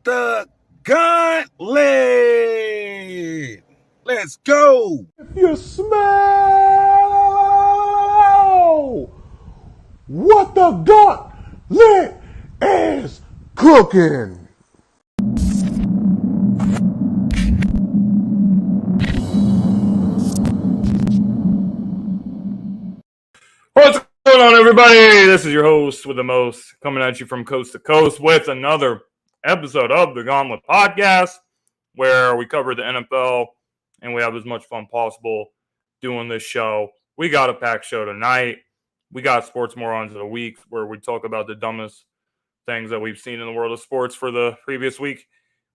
the Gauntlet. Let's go. If you smell what the Gauntlet is cooking. What's going on, everybody? This is your host with the most, coming at you from coast to coast with another episode of the Gauntlet podcast, where we cover the NFL and we have as much fun possible doing this show. We got a packed show tonight. We got Sports Morons of the Week, where we talk about the dumbest things that we've seen in the world of sports for the previous week.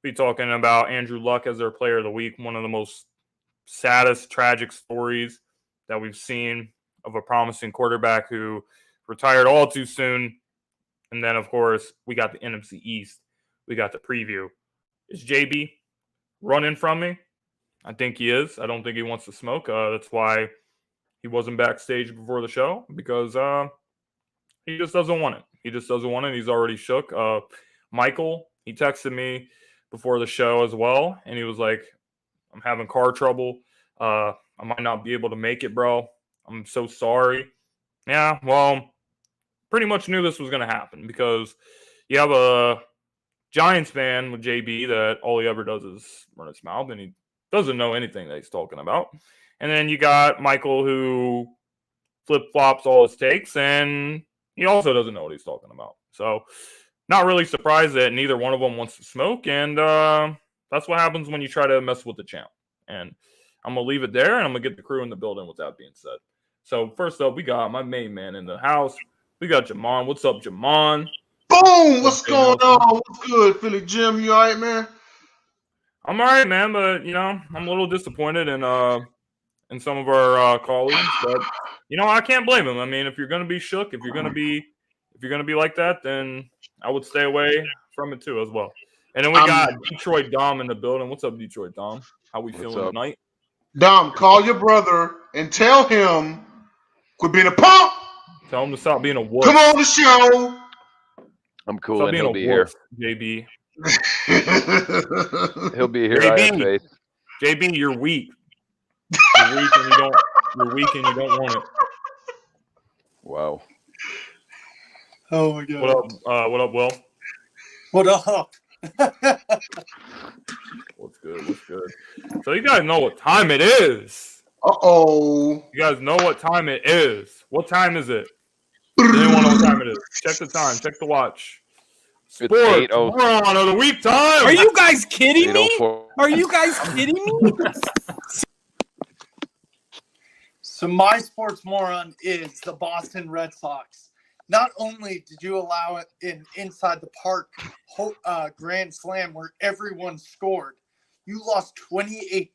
We'll be talking about Andrew Luck as their player of the week, one of the most saddest, tragic stories that we've seen of a promising quarterback who retired all too soon. And then, of course, we got the NFC East. We got the preview. Is JB running from me? I think he is. I don't think he wants to smoke. That's why he wasn't backstage before the show, because he just doesn't want it. He just doesn't want it. He's already shook. Michael, he texted me before the show as well, and he was like, I'm having car trouble. I might not be able to make it, bro. I'm so sorry. Yeah, well, pretty much knew this was going to happen, because you have a Giants fan with JB that all he ever does is run his mouth, and he doesn't know anything that he's talking about. And then you got Michael, who flip-flops all his takes, and he also doesn't know what he's talking about. So not really surprised that neither one of them wants to smoke, and that's what happens when you try to mess with the champ. And I'm going to leave it there, and I'm going to get the crew in the building with that being said. So first up, we got my main man in the house. We got Jamon. What's up, Jamon? Boom! What's going on? What's good, Philly Jim? You all right, man? I'm all right, man, but, I'm a little disappointed in some of our colleagues, but, I can't blame them. I mean, if you're going to be shook, if you're going to be like that, then I would stay away from it too as well. And then we got Detroit Dom in the building. What's up, Detroit Dom? How we feeling tonight? Dom, call your brother and tell him quit being a punk. Tell him to stop being a wolf. Come on the show. I'm cool, Stop and being he'll a be wolf, here. JB. He'll be here. JB, I have faith. JB, you're weak. You're weak and you don't want it. Wow. Oh my god. What up, Will? What up? What's good? So you guys know what time it is. Uh-oh. You guys know what time it is. What time is it? Does anyone know what time it is? Check the time. Check the watch. Sports. We're on of the week time. Are you guys kidding me? Are you guys kidding me? So my sports moron is the Boston Red Sox. Not only did you allow it in inside the park grand slam where everyone scored, you lost 28-5.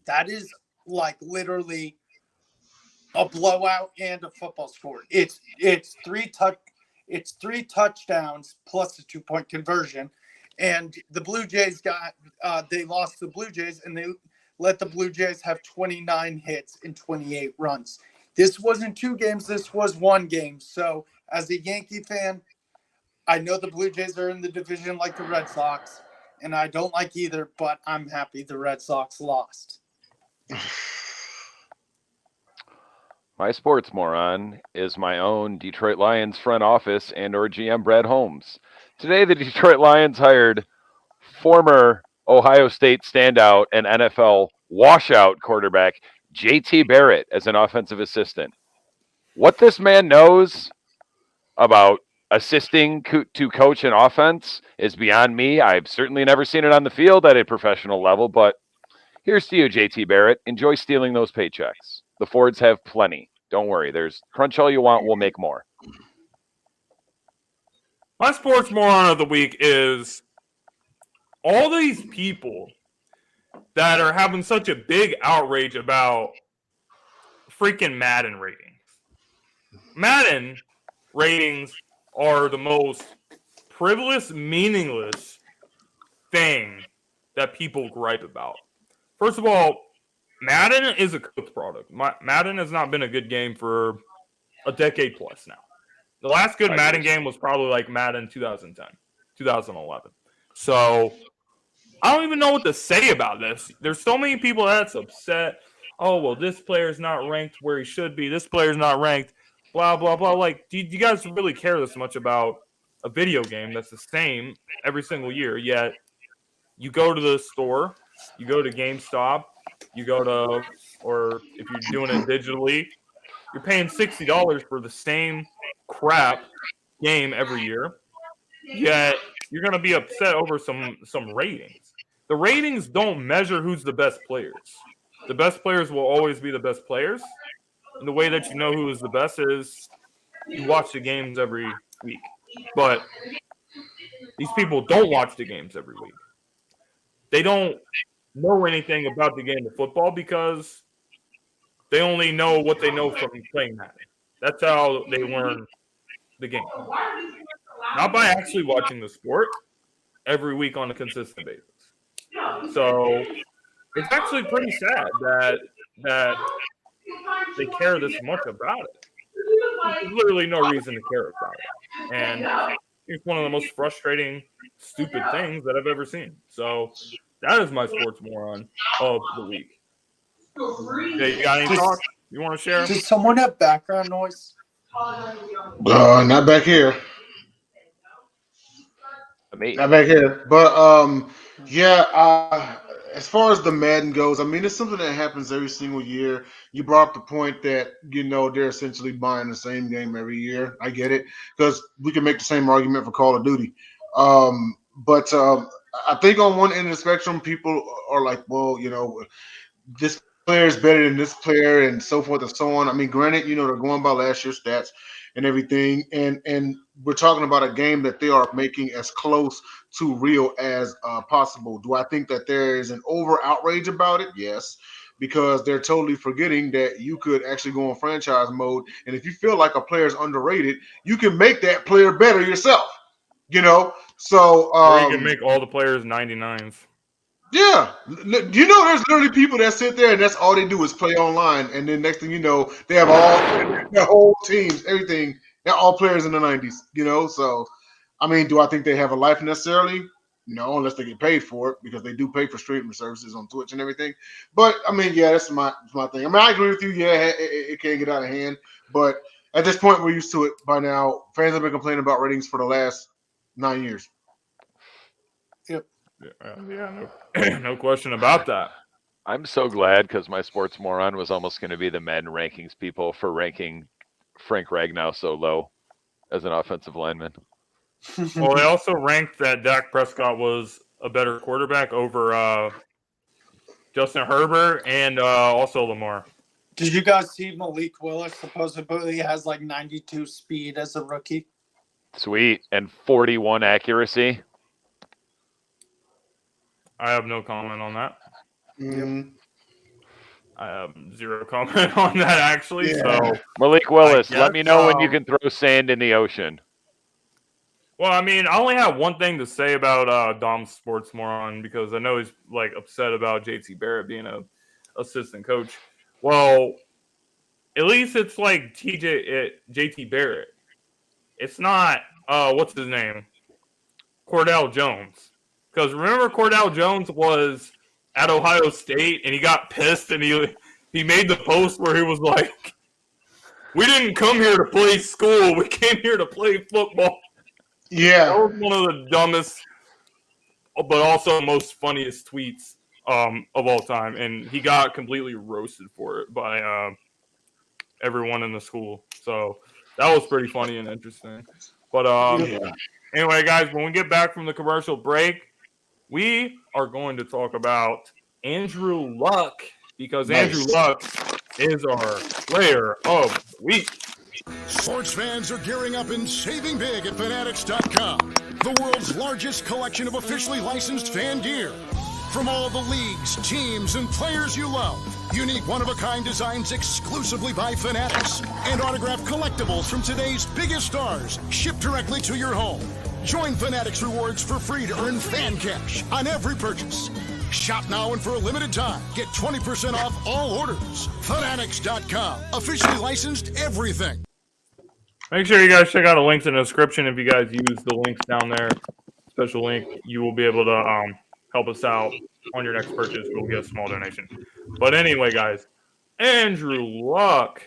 That is like literally a blowout and a football score. It's three touchdowns plus a 2-point conversion, and the Blue Jays they lost to the Blue Jays, and they let the Blue Jays have 29 hits and 28 runs. This wasn't 2 games. This was 1 game. So as a Yankee fan, I know the Blue Jays are in the division like the Red Sox, and I don't like either, but I'm happy the Red Sox lost. My sports moron is my own Detroit Lions front office and or GM Brad Holmes. Today, the Detroit Lions hired former Ohio State standout and NFL washout quarterback JT Barrett as an offensive assistant. What this man knows about assisting to coach an offense is beyond me. I've certainly never seen it on the field at a professional level, but here's to you, JT Barrett. Enjoy stealing those paychecks. The Fords have plenty. Don't worry. There's crunch all you want. We'll make more. My sports moron of the week is all these people that are having such a big outrage about freaking Madden ratings. Madden ratings are the most frivolous, meaningless thing that people gripe about. First of all, Madden is a cooked product. Madden has not been a good game for a decade plus now. The last good Madden game was probably like Madden 2010, 2011. So I don't even know what to say about this. There's so many people that's upset. Oh, well, this player's not ranked where he should be. This player's not ranked, blah, blah, blah. Like, do you guys really care this much about a video game that's the same every single year? Yet you go to the store, you go to GameStop, you go to, or if you're doing it digitally, you're paying $60 for the same crap game every year. Yet you're going to be upset over some ratings. The ratings don't measure who's the best players. The best players will always be the best players. And the way that you know who is the best is you watch the games every week. But these people don't watch the games every week. They don't know anything about the game of football because they only know what they know from playing that. That's how they learn the game. Not by actually watching the sport every week on a consistent basis. So it's actually pretty sad that they care this much about it. There's literally no reason to care about it. And it's one of the most frustrating, stupid things that I've ever seen. So that is my sports moron of the week. Hey, you got any thoughts you want to share? Does someone have background noise? Not back here. Me. Not back here. But as far as the Madden goes, I mean, it's something that happens every single year. You brought up the point that, they're essentially buying the same game every year. I get it, because we can make the same argument for Call of Duty. But I think on one end of the spectrum, people are like, well, this player is better than this player and so forth and so on. I mean, granted, they're going by last year's stats and everything. And we're talking about a game that they are making as close to real as possible. Do I think that there is an over outrage about it? Yes, because they're totally forgetting that you could actually go on franchise mode. And if you feel like a player is underrated, you can make that player better yourself, So or you can make all the players 99s. Yeah, there's literally people that sit there and that's all they do is play online, and then next thing you know, they have all their whole teams, everything. They're all players in the 90s, So, I mean, do I think they have a life necessarily? No, unless they get paid for it, because they do pay for streaming services on Twitch and everything. But I mean, yeah, that's my thing. I mean, I agree with you. Yeah, it can get out of hand, but at this point, we're used to it by now. Fans have been complaining about ratings for the last 9 years. Yep. Yeah, no question about that. I'm so glad because my sports moron was almost going to be the Madden rankings people for ranking Frank Ragnow so low as an offensive lineman. Well, they also ranked that Dak Prescott was a better quarterback over Justin Herbert and also Lamar. Did you guys see Malik Willis supposedly has like 92 speed as a rookie? Sweet. And 41 accuracy. I have no comment on that. Mm-hmm. I have zero comment on that, actually. Yeah. So Malik Willis, let me know when you can throw sand in the ocean. Well, I mean, I only have one thing to say about Dom's sports moron, because I know he's like upset about JT Barrett being a assistant coach. Well, at least it's like JT Barrett. It's not what's his name? Cordell Jones. Because remember, Cordell Jones was at Ohio State and he got pissed and he made the post where he was like, "We didn't come here to play school. We came here to play football." Yeah. That was one of the dumbest, but also most funniest tweets of all time. And he got completely roasted for it by everyone in the school. So that was pretty funny and interesting. But anyway, guys, when we get back from the commercial break, we are going to talk about Andrew Luck, because Andrew Luck is our player of the week. Sports fans are gearing up and saving big at Fanatics.com, the world's largest collection of officially licensed fan gear. From all the leagues, teams, and players you love, unique one-of-a-kind designs exclusively by Fanatics, and autographed collectibles from today's biggest stars shipped directly to your home. Join Fanatics Rewards for free to earn fan cash on every purchase. Shop now and for a limited time, get 20% off all orders. Fanatics.com, officially licensed everything. Make sure you guys check out the links in the description if you guys use the links down there. special link, you will be able to help us out on your next purchase. We'll get a small donation. But anyway, guys, Andrew Luck,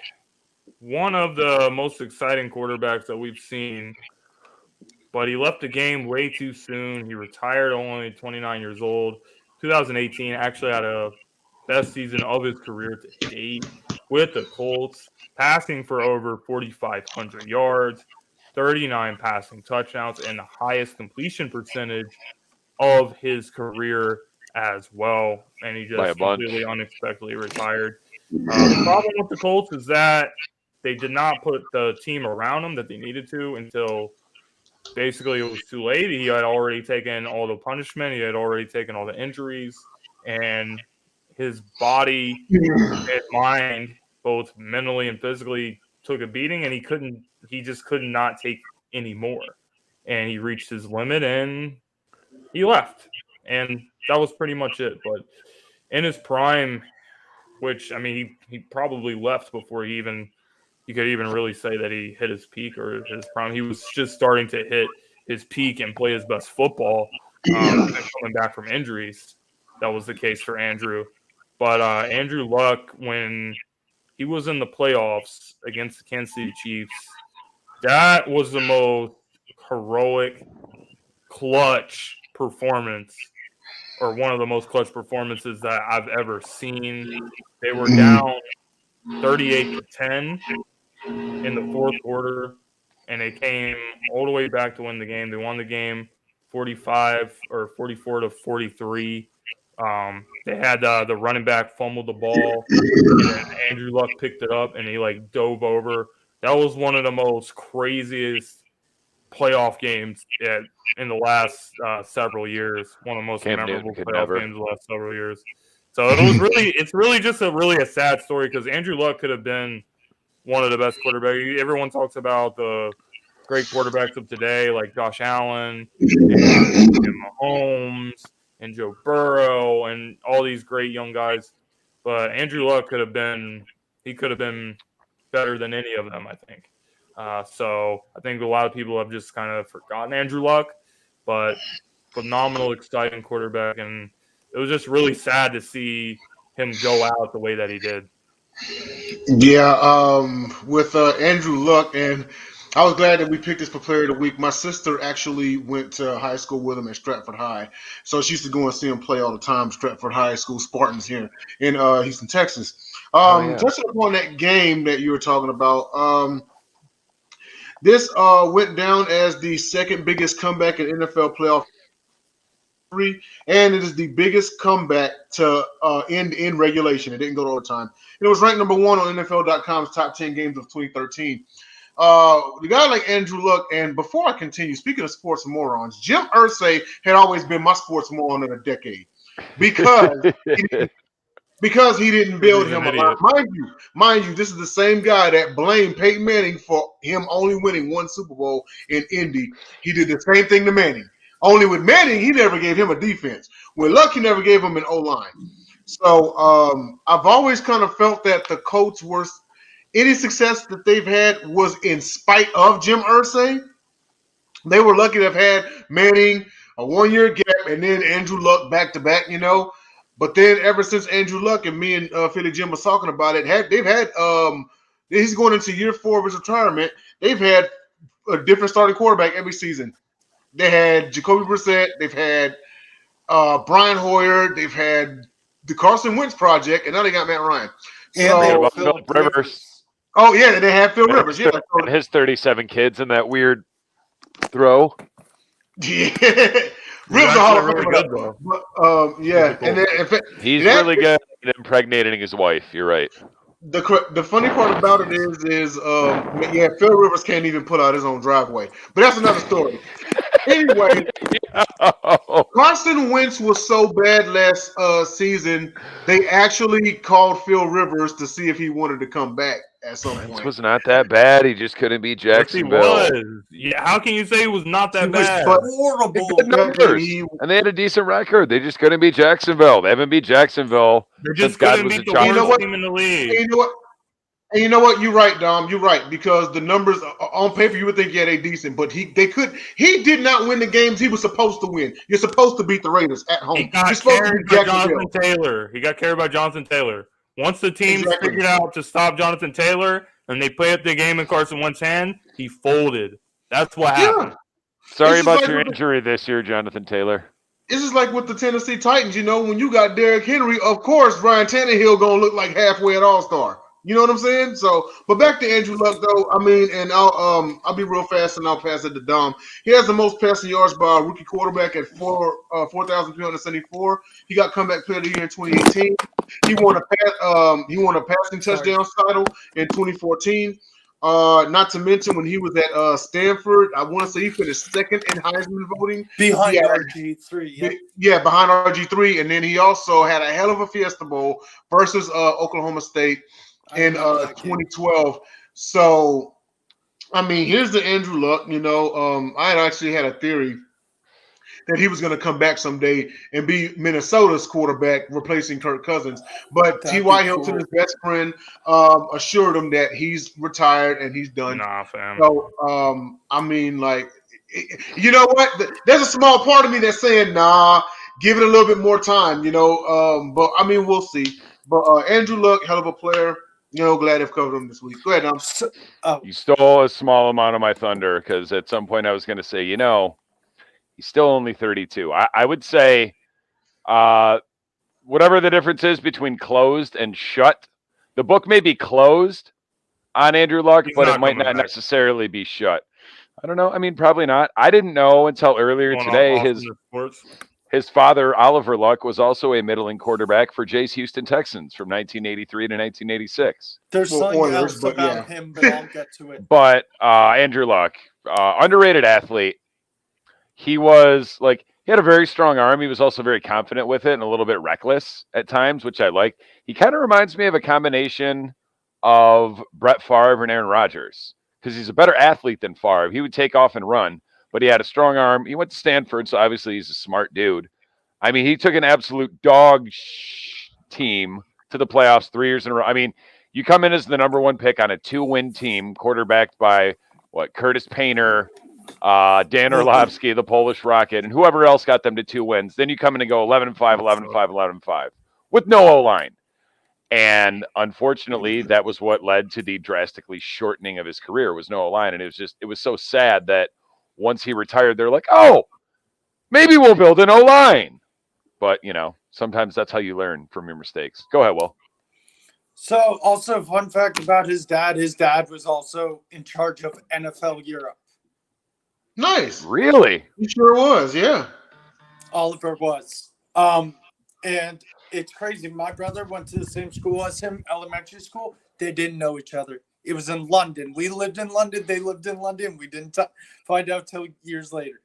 one of the most exciting quarterbacks that we've seen, but he left the game way too soon. He retired only 29 years old. 2018 actually had a best season of his career to date with the Colts, passing for over 4,500 yards, 39 passing touchdowns, and the highest completion percentage of his career as well. And he just completely unexpectedly retired. The problem with the Colts is that they did not put the team around him that they needed to until basically it was too late. He had already taken all the punishment. He had already taken all the injuries. And his body and mind, both mentally and physically, took a beating, and he just could not take any more. And he reached his limit, and he left. And that was pretty much it. But in his prime, which, I mean, he probably left before he could even really say that he hit his peak or his prime. He was just starting to hit his peak and play his best football and coming back from injuries. That was the case for Andrew. But Andrew Luck, when he was in the playoffs against the Kansas City Chiefs, that was the most heroic, clutch performance, or one of the most clutch performances that I've ever seen. They were down 38-10 in the fourth quarter, and they came all the way back to win the game. They won the game 44-43. They had the running back fumbled the ball, and then Andrew Luck picked it up, and he dove over. That was one of the most craziest playoff games in the last several years. One of the most memorable playoff games in the last several years. So it's really just a sad story, because Andrew Luck could have been one of the best quarterbacks. Everyone talks about the great quarterbacks of today, like Josh Allen and Mahomes and Joe Burrow and all these great young guys. But Andrew Luck could have been better than any of them, I think. So I think a lot of people have just kind of forgotten Andrew Luck, but phenomenal, exciting quarterback. And it was just really sad to see him go out the way that he did. Yeah, with Andrew Luck, and I was glad that we picked this for Player of the Week. My sister actually went to high school with him at Stratford High, so she used to go and see him play all the time. Stratford High School Spartans here in Houston, Texas. Touching upon that game that you were talking about, this went down as the second biggest comeback in NFL playoff history, and it is the biggest comeback to end in regulation. It didn't go to overtime. It was ranked number 1 on NFL.com's top 10 games of 2013. The guy like Andrew Luck, and before I continue, speaking of sports morons, Jim Irsay had always been my sports moron of a decade because he didn't build him a lot. Mind you, this is the same guy that blamed Peyton Manning for him only winning one Super Bowl in Indy. He did the same thing to Manning. Only with Manning, he never gave him a defense. With Luck, he never gave him an O-line. So I've always kind of felt that the Colts were – any success that they've had was in spite of Jim Irsay. They were lucky to have had Manning, a 1-year gap, and then Andrew Luck back-to-back, But then ever since Andrew Luck, and me and Philly Jim was talking about it, he's going into year 4 of his retirement. They've had a different starting quarterback every season. They had Jacoby Brissett. They've had Brian Hoyer. They've had the Carson Wentz project, and now they got Matt Ryan. And Philip Rivers. Oh, yeah, they have Phil Rivers. Yeah, and his 37 kids in that weird throw. Yeah. Rivers are really good, though. But, yeah. And then, he's really good at impregnating his wife. You're right. The funny part about it is Phil Rivers can't even put out his own driveway. But that's another story. Anyway, Carson Wentz was so bad last season, they actually called Phil Rivers to see if he wanted to come back at some point. Wentz was not that bad. He just couldn't beat Jacksonville. Yes, he was. Yeah, how can you say he was not that bad? Horrible. Good numbers. And they had a decent record. They just couldn't beat Jacksonville. They haven't beat Jacksonville. They just couldn't beat the worst team in the league. You know what? And you know what? You're right, Dom. You're right, because the numbers on paper you would think they decent, but he did not win the games he was supposed to win. You're supposed to beat the Raiders at home. He got You're supposed to carried beat by Jacksonville. Jonathan Taylor. He got carried by Jonathan Taylor. Once the teams Exactly. figured out to stop Jonathan Taylor and they played up the game in Carson Wentz's hand, he folded. That's what happened. Sorry It's just about like your with the- injury this year, Jonathan Taylor. This is like with the Tennessee Titans. You know, when you got Derrick Henry, of course Ryan Tannehill gonna look like halfway at All-Star. You know what I'm saying? So, but back to Andrew Luck though. I mean, and I'll be real fast and I'll pass it to Dom. He has the most passing yards by a rookie quarterback at 4,374. He got comeback player of the year in 2018. He won a passing touchdown title in 2014. Not to mention when he was at Stanford, I want to say he finished second in Heisman voting behind RG3. Yep. Yeah, behind RG3, and then he also had a hell of a Fiesta Bowl versus Oklahoma State in 2012. So, I mean, here's the Andrew Luck. You know, I actually had a theory that he was going to come back someday and be Minnesota's quarterback, replacing Kirk Cousins. But T.Y. Hilton, his best friend, assured him that he's retired and he's done. Nah, fam. So, I mean, like, you know what? There's a small part of me that's saying, nah, give it a little bit more time, you know. But, I mean, we'll see. But Andrew Luck, hell of a player. You know, glad they've covered him this week. Go ahead, Dom. You stole a small amount of my thunder because at some point I was going to say, you know, he's still only 32. I would say whatever the difference is between closed and shut, the book may be closed on Andrew Luck, but it might not necessarily be shut. I don't know. I mean, probably not. I didn't know until earlier today his father, Oliver Luck, was also a middling quarterback for Jay's Houston Texans from 1983 to 1986. There's something else about him, but I'll get to it. But Andrew Luck, underrated athlete. He was like, he had a very strong arm. He was also very confident with it and a little bit reckless at times, which I like. He kind of reminds me of a combination of Brett Favre and Aaron Rodgers because he's a better athlete than Favre. He would take off and run, but he had a strong arm. He went to Stanford, so obviously he's a smart dude. I mean, he took an absolute dog team to the playoffs 3 years in a row. I mean, you come in as the number one pick on a 2-win team, quarterbacked by Curtis Painter, Dan Orlovsky, the Polish Rocket, and whoever else got them to 2 wins. Then you come in and go 11-5, 11-5, 11-5 with no O-line. And unfortunately, that was what led to the drastically shortening of his career was no O-line. And it was so sad that once he retired, they're like, oh, maybe we'll build an O-line. But, you know, sometimes that's how you learn from your mistakes. Go ahead, Will. So also fun fact about his dad was also in charge of NFL Europe. Nice. Really? He sure was, yeah. Oliver was. And it's crazy. My brother went to the same school as him, elementary school. They didn't know each other. It was in London. We lived in London. They lived in London. We didn't find out till years later.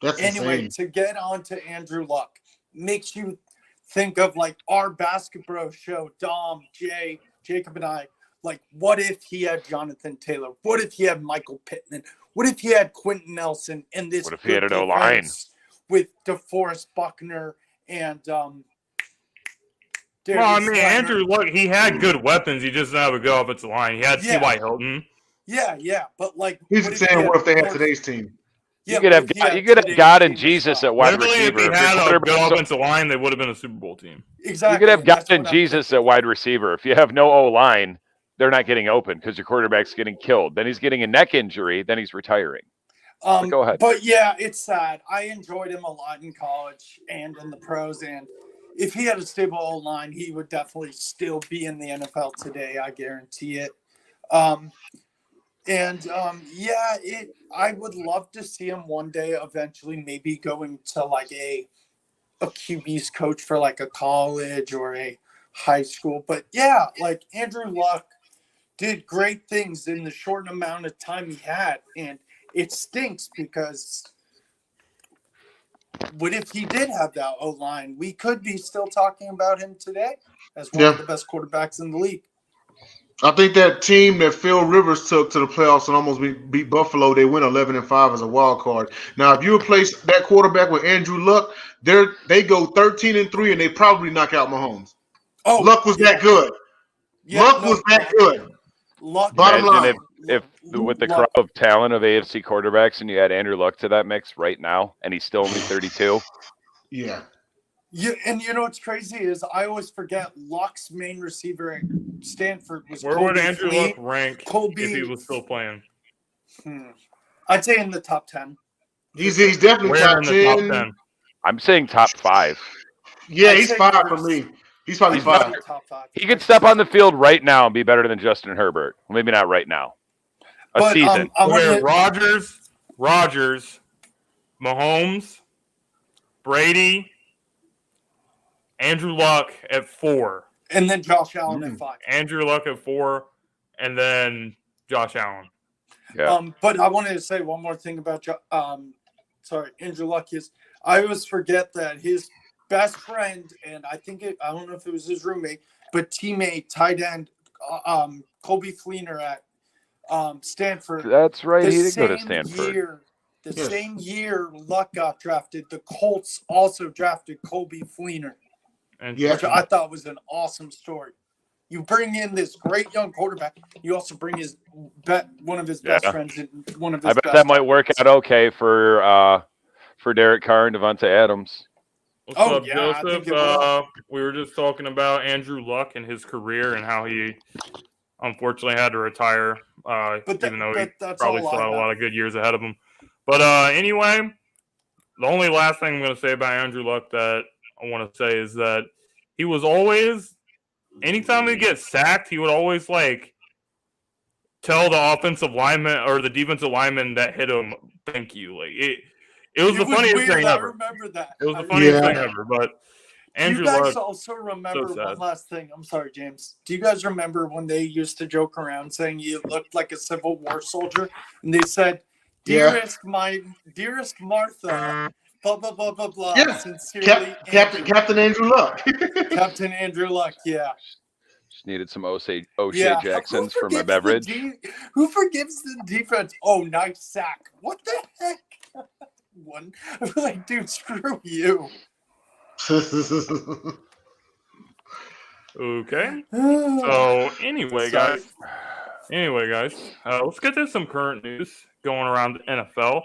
That's anyway, insane. to get on to Andrew Luck, makes you think of like our basketball show, Dom, Jay, Jacob, and I. Like, what if he had Jonathan Taylor? What if he had Michael Pittman? What if he had Quentin Nelson in this? What if he had an O-line with DeForest Buckner and well, I mean, Andrew Luck, he had good weapons. He just didn't have a good offensive line. He had T.Y. Hilton. Yeah, but like he's saying, what if they had today's team? Yeah, you could have God and Jesus at wide receiver. If he had a good offensive line, they would have been a Super Bowl team. Exactly. You could have God and Jesus at wide receiver. If you have no O-line, they're not getting open because your quarterback's getting killed. Then he's getting a neck injury. Then he's retiring. Go ahead. But yeah, it's sad. I enjoyed him a lot in college and in the pros. And if he had a stable O-line, he would definitely still be in the NFL today. I guarantee it. I would love to see him one day eventually maybe going to like a QB's coach for like a college or a high school. But yeah, like Andrew Luck did great things in the short amount of time he had. And it stinks because what if he did have that O-line? We could be still talking about him today as one of the best quarterbacks in the league. I think that team that Phil Rivers took to the playoffs and almost beat Buffalo, they went 11-5 as a wild card. Now, if you replace that quarterback with Andrew Luck, they go 13-3 and they probably knock out Mahomes. Luck was that good. Luck was that good. Luck. Bottom Imagine line. if with the crop of talent of AFC quarterbacks and you add Andrew Luck to that mix right now, and he's still only 32. Yeah. And you know what's crazy is I always forget Luck's main receiver at Stanford was Where Kobe would Andrew Fleet. Luck rank Kobe, if he was still playing? I'd say in the top 10. He's definitely Where top in the 10. top 10? I'm saying top 5. Yeah, I'd he's say 5 first. for me. He's probably He's 5. Top 5. He could step on the field right now and be better than Justin Herbert. Well, maybe not right now. But, Season. Okay, Rodgers, Mahomes, Brady, Andrew Luck at 4. And then Josh Allen at 5. Andrew Luck at 4, and then Josh Allen. Yeah. But I wanted to say one more thing about Andrew Luck is I always forget that his best friend, and I don't know if it was his roommate, but teammate, tight end, Kobe Fleener at Stanford. That's right. He did go to Stanford. Same year Luck got drafted, the Colts also drafted Kobe Fleener, which I thought was an awesome story. You bring in this great young quarterback. You also bring one of his best friends and one of his. I bet that might work out okay for Derek Carr and Devontae Adams. What's up, Joseph? We were just talking about Andrew Luck and his career and how he unfortunately had to retire, even though he probably still had a lot of good years ahead of him. But anyway, the only last thing I'm going to say about Andrew Luck that I want to say is that he was always, anytime he gets sacked, he would always tell the offensive lineman or the defensive lineman that hit him, "Thank you." It was the funniest thing ever. I remember that. It was the funniest thing ever. But Andrew Luck. Do you guys also remember one last thing? I'm sorry, James. Do you guys remember when they used to joke around saying you looked like a Civil War soldier? And they said, dearest Martha, blah, blah, blah, blah, blah. Yeah. Sincerely, Captain Andrew Luck. Captain Andrew Luck, yeah. Just needed some O'Shea Jacksons for my beverage. Who forgives the defense? Oh, nice sack. What the heck? One. I'm like, dude, screw you. Okay. So anyway, guys, let's get to some current news going around the NFL.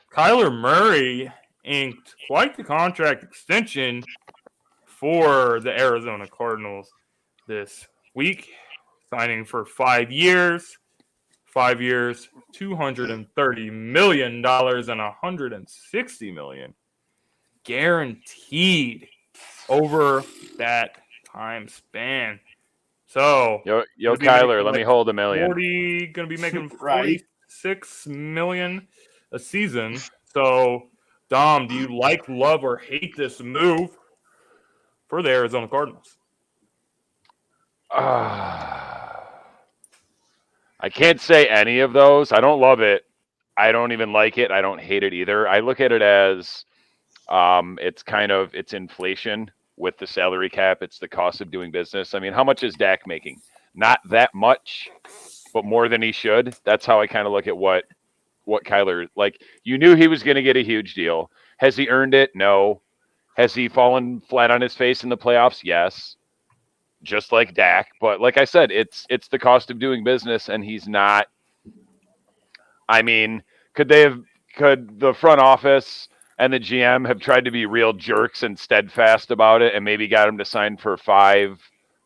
Kyler Murray inked quite the contract extension for the Arizona Cardinals this week, signing for 5 years. 5 years, $230 million and $160 million guaranteed over that time span. So, yo, Kyler, let me hold $1 million. Going to be making $46 million a season. So, Dom, do you like, love, or hate this move for the Arizona Cardinals? I can't say any of those. I don't love it. I don't even like it. I don't hate it either. I look at it as it's inflation with the salary cap. It's the cost of doing business. I mean, how much is Dak making? Not that much, but more than he should. That's how I kind of look at what Kyler, you knew he was going to get a huge deal. Has he earned it? No. Has he fallen flat on his face in the playoffs? Yes. Just like Dak, but like I said, it's the cost of doing business, and he's not. I mean, could the front office and the GM have tried to be real jerks and steadfast about it, and maybe got him to sign for $5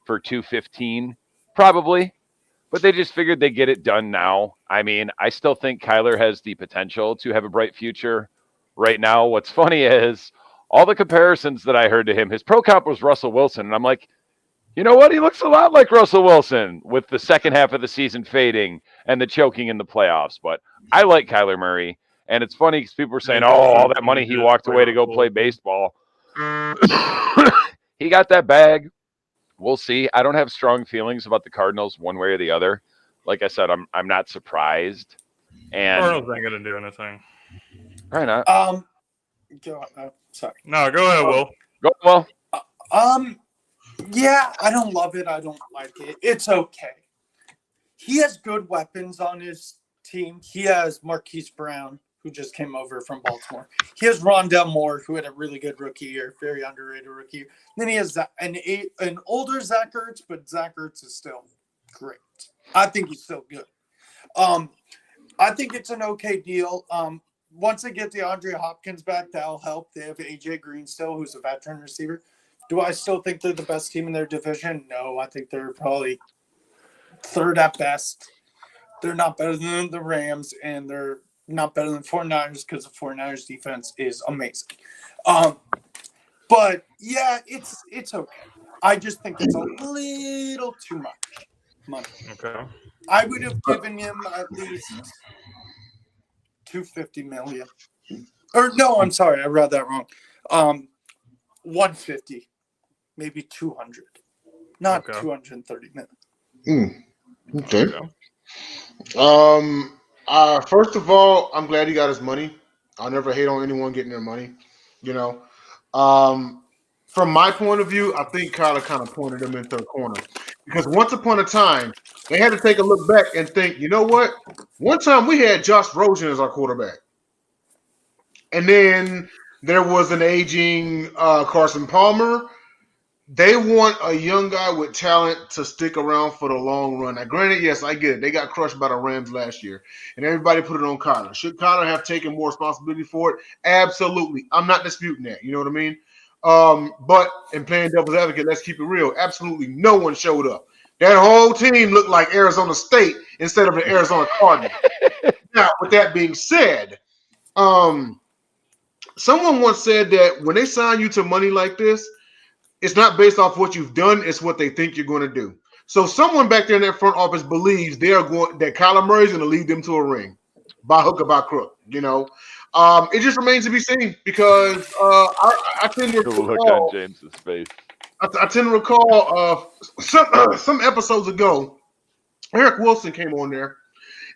for $215? Probably, but they just figured they'd get it done now. I mean, I still think Kyler has the potential to have a bright future. Right now, what's funny is all the comparisons that I heard to him. His pro comp was Russell Wilson, and I'm like, you know what? He looks a lot like Russell Wilson with the second half of the season fading and the choking in the playoffs. But I like Kyler Murray. And it's funny because people were saying, all that money he walked away to go play baseball. He got that bag. We'll see. I don't have strong feelings about the Cardinals one way or the other. Like I said, I'm not surprised. And Cardinals ain't going to do anything. Why not? Sorry. No, go ahead, Will. Go, Will. Yeah, I don't love it. I don't like it. It's okay. He has good weapons on his team. He has Marquise Brown, who just came over from Baltimore. He has Rondell Moore, who had a really good rookie year, very underrated rookie year. Then he has an older Zach Ertz, but Zach Ertz is still great. I think he's still good. I think it's an okay deal. Once they get DeAndre Hopkins back, that'll help. They have AJ Green still, who's a veteran receiver. Do I still think they're the best team in their division? No, I think they're probably third at best. They're not better than the Rams, and they're not better than 49ers because the 49ers defense is amazing. But yeah, it's okay. I just think it's a little too much money. Okay. I would have given him at least $250 million. Or no, I'm sorry, I read that wrong. 150, maybe 200, not 230 million. Okay. First of all, I'm glad he got his money. I'll never hate on anyone getting their money. You know, from my point of view, I think Kyler kind of pointed him into a corner because once upon a time they had to take a look back and think, you know what? One time we had Josh Rosen as our quarterback, and then there was an aging Carson Palmer. They want a young guy with talent to stick around for the long run. Now, granted, yes, I get it. They got crushed by the Rams last year, and everybody put it on Kyler. Should Kyler have taken more responsibility for it? Absolutely. I'm not disputing that. You know what I mean? But in playing devil's advocate, let's keep it real. Absolutely no one showed up. That whole team looked like Arizona State instead of the Arizona Cardinals. Now, with that being said, someone once said that when they sign you to money like this, it's not based off what you've done, it's what they think you're going to do. So someone back there in that front office believes that Kyler Murray's going to lead them to a ring by hook or by crook, you know. It just remains to be seen because I tend to recall, look on James's face. I tend to recall some episodes ago, Eric Wilson came on there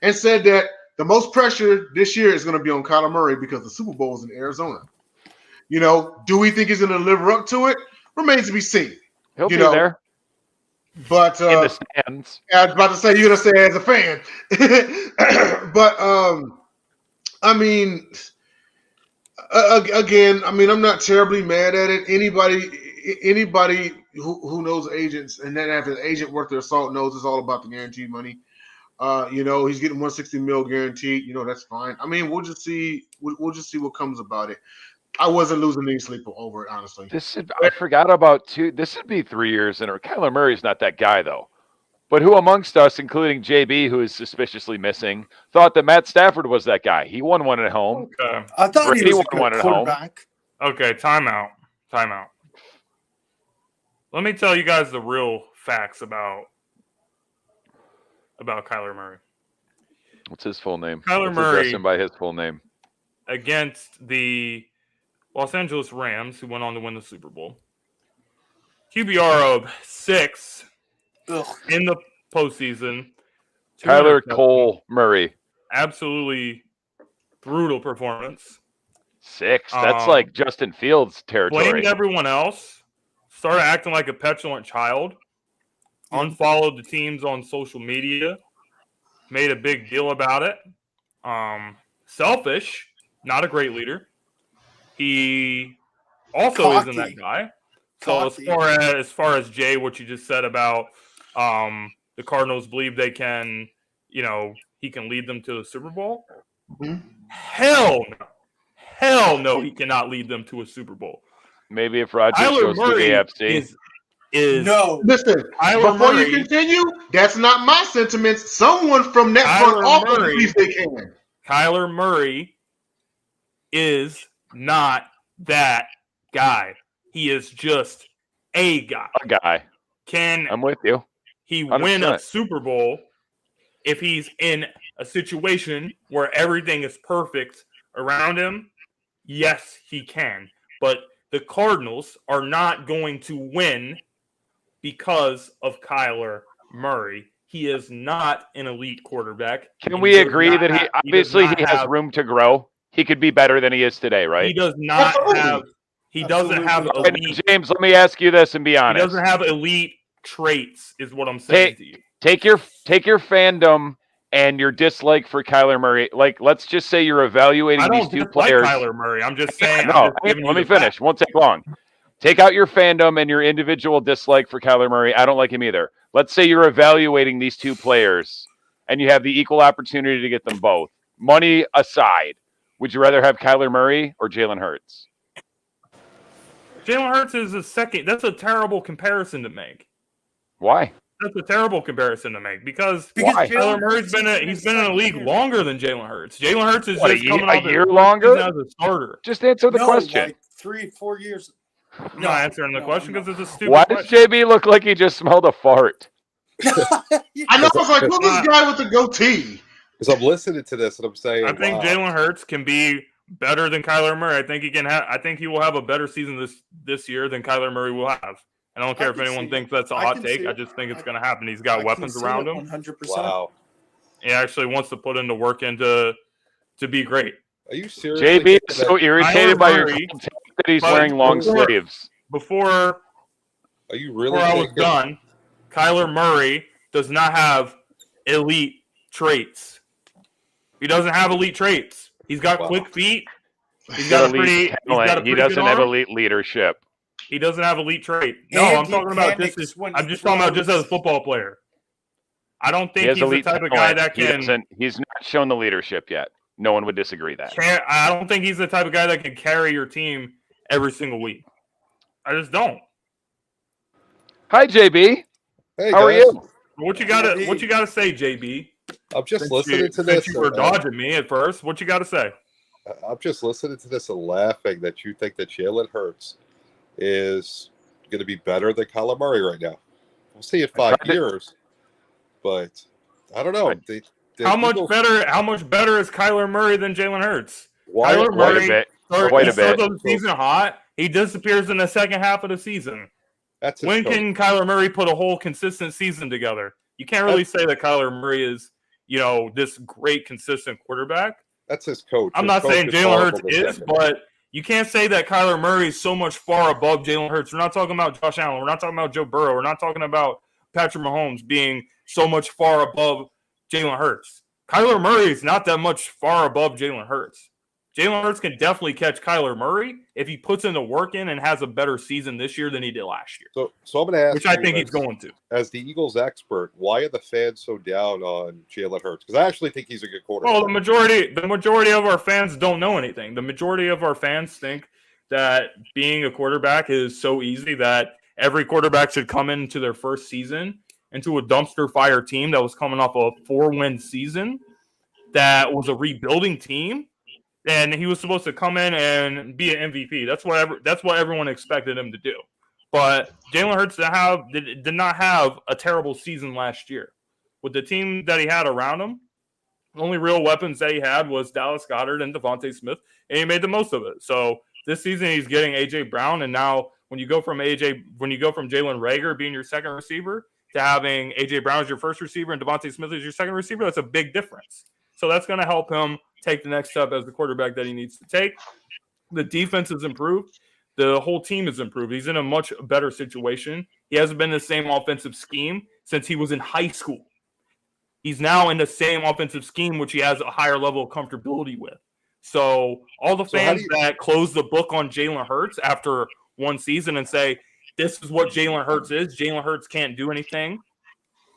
and said that the most pressure this year is going to be on Kyler Murray because the Super Bowl is in Arizona. You know, do we think he's going to live up to it? Remains to be seen. He'll be there. But in the stands. I was about to say, you're going to say as a fan. But, I mean, again, I mean, I'm not terribly mad at it. Anybody who knows agents and then have an agent worth their salt knows it's all about the guaranteed money. You know, he's getting $160 million guaranteed. You know, that's fine. I mean, we'll just see. We'll just see what comes about it. I wasn't losing any sleep over it, honestly. I forgot about this would be 3 years in a row. Kyler Murray's not that guy, though. But who amongst us, including JB, who is suspiciously missing, thought that Matt Stafford was that guy? He won one at home. Okay. I thought Brady he was won one at home. Okay, timeout. Let me tell you guys the real facts about Kyler Murray. What's his full name? Kyler Murray. Address him by his full name. Against the Los Angeles Rams, who went on to win the Super Bowl. QBR of 6 in the postseason. Kyler Cole Murray. Absolutely brutal performance. 6. That's like Justin Fields territory. Blamed everyone else. Started acting like a petulant child. Unfollowed the teams on social media. Made a big deal about it. Selfish. Not a great leader. He also isn't that guy. So as far as Jay, what you just said about the Cardinals believe they can, you know, he can lead them to the Super Bowl. Mm-hmm. Hell no, he cannot lead them to a Super Bowl. Maybe if Rodgers goes to the AFC. No. Listen, before you continue, that's not my sentiments. Someone from that front office believes they can. Kyler Murray is not that guy. He is just a guy. I'm with you. He 100%. Win a Super Bowl if he's in a situation where everything is perfect around him? Yes, he can. But the Cardinals are not going to win because of Kyler Murray. He is not an elite quarterback. Can we agree that he has room to grow? He could be better than he is today, right? He does not have. He doesn't have elite. James, let me ask you this and be honest. He doesn't have elite traits, is what I'm saying to you. Take your fandom and your dislike for Kyler Murray. Like, let's just say you're evaluating these two players. Kyler Murray. I'm just saying. Let me finish. Won't take long. Take out your fandom and your individual dislike for Kyler Murray. I don't like him either. Let's say you're evaluating these two players and you have the equal opportunity to get them both. Money aside, would you rather have Kyler Murray or Jalen Hurts? Jalen Hurts is a second. That's a terrible comparison to make. Why? That's a terrible comparison to make because Why? Kyler Murray's been in the league longer than Jalen Hurts. Jalen Hurts is just coming a off year longer as a starter. Just answer the question. Like 3-4 years. I'm not answering the question because it's a stupid Why does question. JB look like he just smelled a fart? I know. I was like, look, this guy with the goatee. Because I'm listening to this and I'm saying, I think Jalen Hurts can be better than Kyler Murray. I think he can have. I think he will have a better season this year than Kyler Murray will have. I don't care if anyone thinks that's a hot take. I just think it's going to happen. He's got weapons around him. 100%. wow. He actually wants to put in the work to be great. Are you serious? JB is so irritated by your Murray, take that he's wearing long sleeves. Before Are you really? I was done, Kyler Murray does not have elite traits. He doesn't have elite traits. He's got quick feet. He's got a pretty talent. He doesn't have elite leadership. He doesn't have elite trait. No, And I'm talking about just as a football player. I don't think he's the type of guy that can. He's not shown the leadership yet. No one would disagree that. I don't think he's the type of guy that can carry your team every single week. I just don't. Hi, JB. Hey, how are guys. you? What you gotta say, JB? I'm just listening to this. You were dodging me at first. What you gotta say? I'm just listening to this and laughing that you think that Jalen Hurts is going to be better than Kyler Murray right now. We'll see in 5 years, but I don't know. How much better is Kyler Murray than Jalen Hurts? Why? Kyler Murray Quite a bit. Starts the season hot. He disappears in the second half of the season. That's When can Kyler Murray put a whole consistent season together? You can't really say that Kyler Murray is, this great consistent quarterback. That's his coach. I'm not saying Jalen Hurts is, but you can't say that Kyler Murray is so much far above Jalen Hurts. We're not talking about Josh Allen. We're not talking about Joe Burrow. We're not talking about Patrick Mahomes being so much far above Jalen Hurts. Kyler Murray is not that much far above Jalen Hurts. Jalen Hurts can definitely catch Kyler Murray if he puts in the work in and has a better season this year than he did last year. So I'm going to ask which I think he's going to. As the Eagles expert, why are the fans so down on Jalen Hurts? Because I actually think he's a good quarterback. Well, the majority of our fans don't know anything. The majority of our fans think that being a quarterback is so easy that every quarterback should come into their first season into a dumpster fire team that was coming off a 4-win season that was a rebuilding team. And he was supposed to come in and be an MVP. That's what everyone expected him to do. But Jalen Hurts did not have a terrible season last year. With the team that he had around him, the only real weapons that he had was Dallas Goedert and Devontae Smith, and he made the most of it. So this season he's getting A.J. Brown, and now when you go from Jalen Reagor being your second receiver to having A.J. Brown as your first receiver and Devontae Smith as your second receiver, that's a big difference. So that's going to help him take the next step as the quarterback that he needs to take. The defense has improved. The whole team has improved. He's in a much better situation. He hasn't been in the same offensive scheme since he was in high school. He's now in the same offensive scheme, which he has a higher level of comfortability with. So all the fans that close the book on Jalen Hurts after one season and say, this is what Jalen Hurts is, Jalen Hurts can't do anything,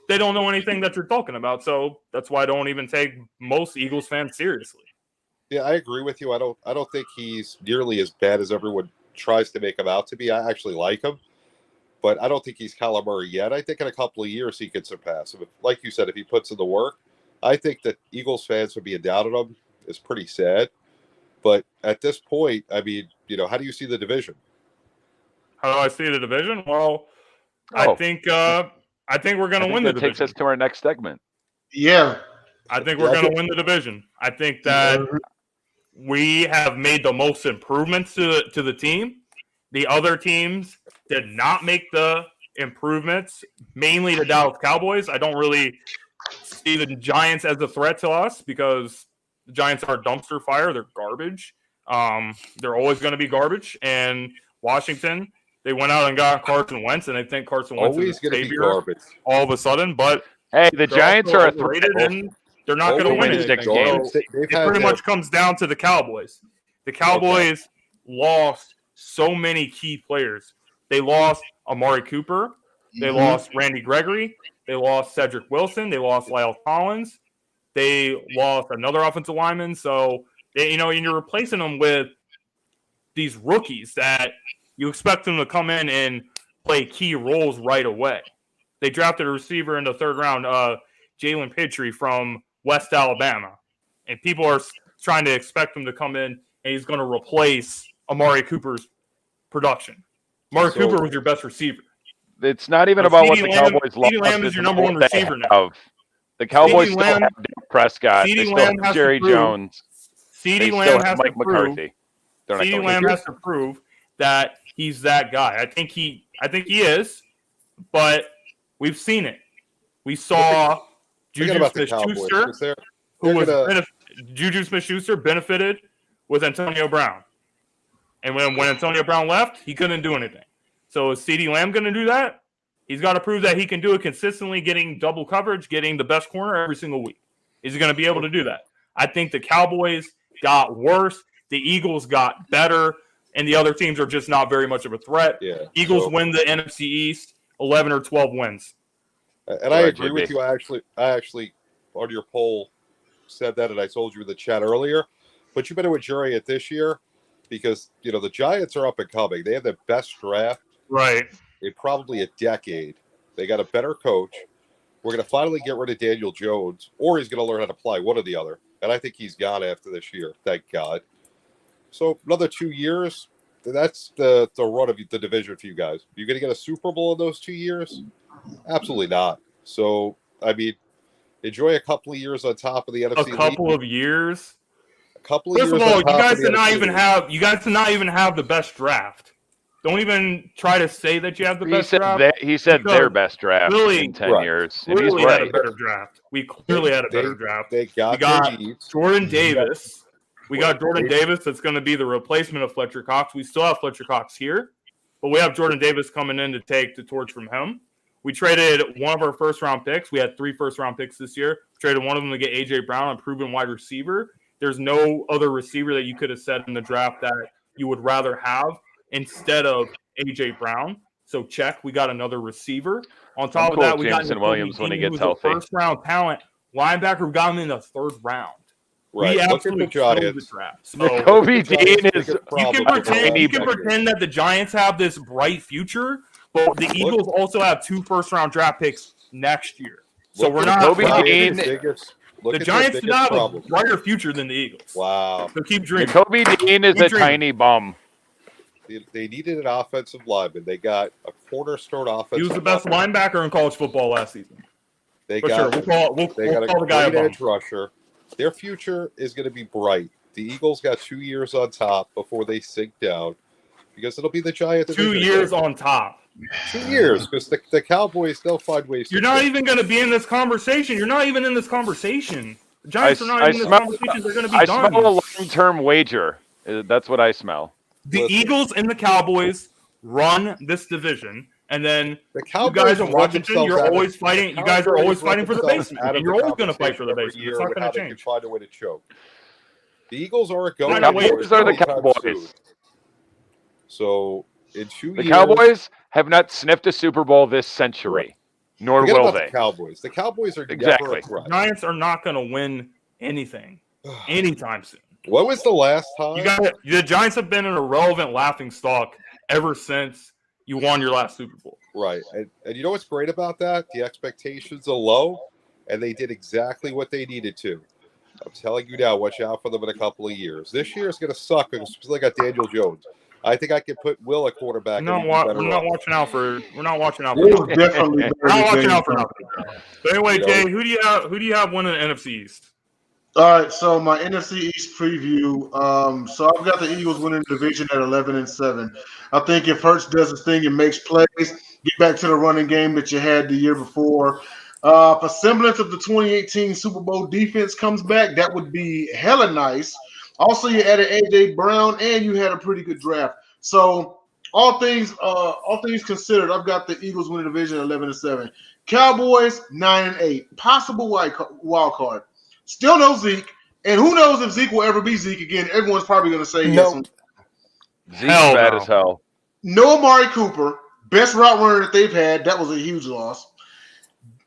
they don't know anything that you're talking about. So that's why I don't even take most Eagles fans seriously. Yeah, I agree with you. I don't think he's nearly as bad as everyone tries to make him out to be. I actually like him, but I don't think he's Kyler Murray yet. I think in a couple of years he could surpass him. Like you said, if he puts in the work, I think that Eagles fans would be down on him is pretty sad. But at this point, I mean, how do you see the division? How do I see the division? Well, I think we're going to win the division. That takes us to our next segment. Yeah. I think we're going to win the division. I think that we have made the most improvements to the team. The other teams did not make the improvements, mainly the Dallas Cowboys. I don't really see the Giants as a threat to us because the Giants are dumpster fire. They're garbage. They're always going to be garbage. And Washington, they went out and got Carson Wentz, and they think Carson Wentz is a savior all of a sudden. But hey, the Giants are a threat. And they're not going to win it. It pretty much comes down to the Cowboys. The Cowboys lost so many key players. They lost Amari Cooper. They lost Randy Gregory. They lost Cedric Wilson. They lost Lyle Collins. They lost another offensive lineman. So, and you're replacing them with these rookies that you expect them to come in and play key roles right away. They drafted a receiver in the third round, Jalen Pitre from West Alabama. And people are trying to expect him to come in and he's going to replace Amari Cooper's production. Amari Cooper was your best receiver. It's not even about what the Cowboys lost. CeeDee Lamb is your number one receiver now. The Cowboys still have Dak Prescott. They still have Jerry Jones. CeeDee Lamb has Mike McCarthy. CeeDee Lamb has to prove that he's that guy. I think he is, but we've seen it. We saw Juju Smith-Schuster, Juju Smith-Schuster benefited with Antonio Brown. And when Antonio Brown left, he couldn't do anything. So is CeeDee Lamb going to do that? He's got to prove that he can do it consistently, getting double coverage, getting the best corner every single week. Is he going to be able to do that? I think the Cowboys got worse. The Eagles got better. And the other teams are just not very much of a threat. Yeah, Eagles win the NFC East, 11 or 12 wins. And I agree with you. I actually, on your poll, said that, and I told you in the chat earlier. But you better enjoy it this year because, the Giants are up and coming. They have the best draft in probably a decade. They got a better coach. We're going to finally get rid of Daniel Jones, or he's going to learn how to play, one or the other. And I think he's gone after this year. Thank God. So another 2 years, that's the run of the division for you guys. You're going to get a Super Bowl in those 2 years? Absolutely not. So, enjoy a couple of years on top of the NFC. A couple of years? First of all, you guys did not even have the best draft. Don't even try to say that you have the best draft. He said their best draft in 10 years. And he's had a better draft. We clearly had a better draft. We got Jordan Davis. We got Jordan Davis that's going to be the replacement of Fletcher Cox. We still have Fletcher Cox here, but we have Jordan Davis coming in to take the torch from him. We traded one of our first-round picks. We had 3 first-round picks this year. Traded one of them to get A.J. Brown, a proven wide receiver. There's no other receiver that you could have said in the draft that you would rather have instead of A.J. Brown. So check, we got another receiver. On top of that, we got Jameson Williams when he gets healthy. First-round talent linebacker. We got him in the 3rd round. Right. We absolutely killed the draft. So Kobe Dean is. You can pretend that the Giants have this bright future, but the Eagles also have 2 first-round draft picks next year. So we're not. Kobe Dean. The Giants do not have a brighter future than the Eagles. Wow. So keep dreaming. Kobe Dean is a tiny bum. They needed an offensive lineman. They got a cornerstone offensive. He was the best linebacker in college football last season. They got a great edge rusher. Their future is going to be bright. The Eagles got 2 years on top before they sink down because it'll be the Giants. 2 years on top. 2 years because the Cowboys, they'll find ways You're not even going to be in this conversation. You're not even in this conversation. The Giants are not in this conversation. They're going to be done. I smell a long-term wager. That's what I smell. The Eagles and the Cowboys run this division. And then the you guys in Washington, you're always fighting. You guys are always fighting for the basement. And you're always going to fight for the basement. It's not going to change. Find a way to choke. The Eagles are a The Cowboys are the Cowboys. So in 2 years, the Cowboys have not sniffed a Super Bowl this century, nor will they. The Cowboys are exactly. The Giants are not going to win anything anytime soon. When was the last time? The Giants have been an irrelevant laughingstock ever since you won your last Super Bowl. Right. And you know what's great about that? The expectations are low, and they did exactly what they needed to. I'm telling you now, watch out for them in a couple of years. This year is going to suck because they got Daniel Jones. I think I could put Will at quarterback. We're not watching out for. We're not watching out for. We're not watching out for nothing. So anyway, Jay, who do you have winning the NFC East? All right, so my NFC East preview. So I've got the Eagles winning the division at 11-7. I think if Hurts does his thing and makes plays, get back to the running game that you had the year before. If a semblance of the 2018 Super Bowl defense comes back, that would be hella nice. Also, you added A.J. Brown, and you had a pretty good draft. So all things considered, I've got the Eagles winning the division at 11-7. Cowboys 9-8. Possible wild card. Still no Zeke, and who knows if Zeke will ever be Zeke again? Everyone's probably going to say yes. Zeke's bad as hell. No Amari Cooper, best route runner that they've had. That was a huge loss.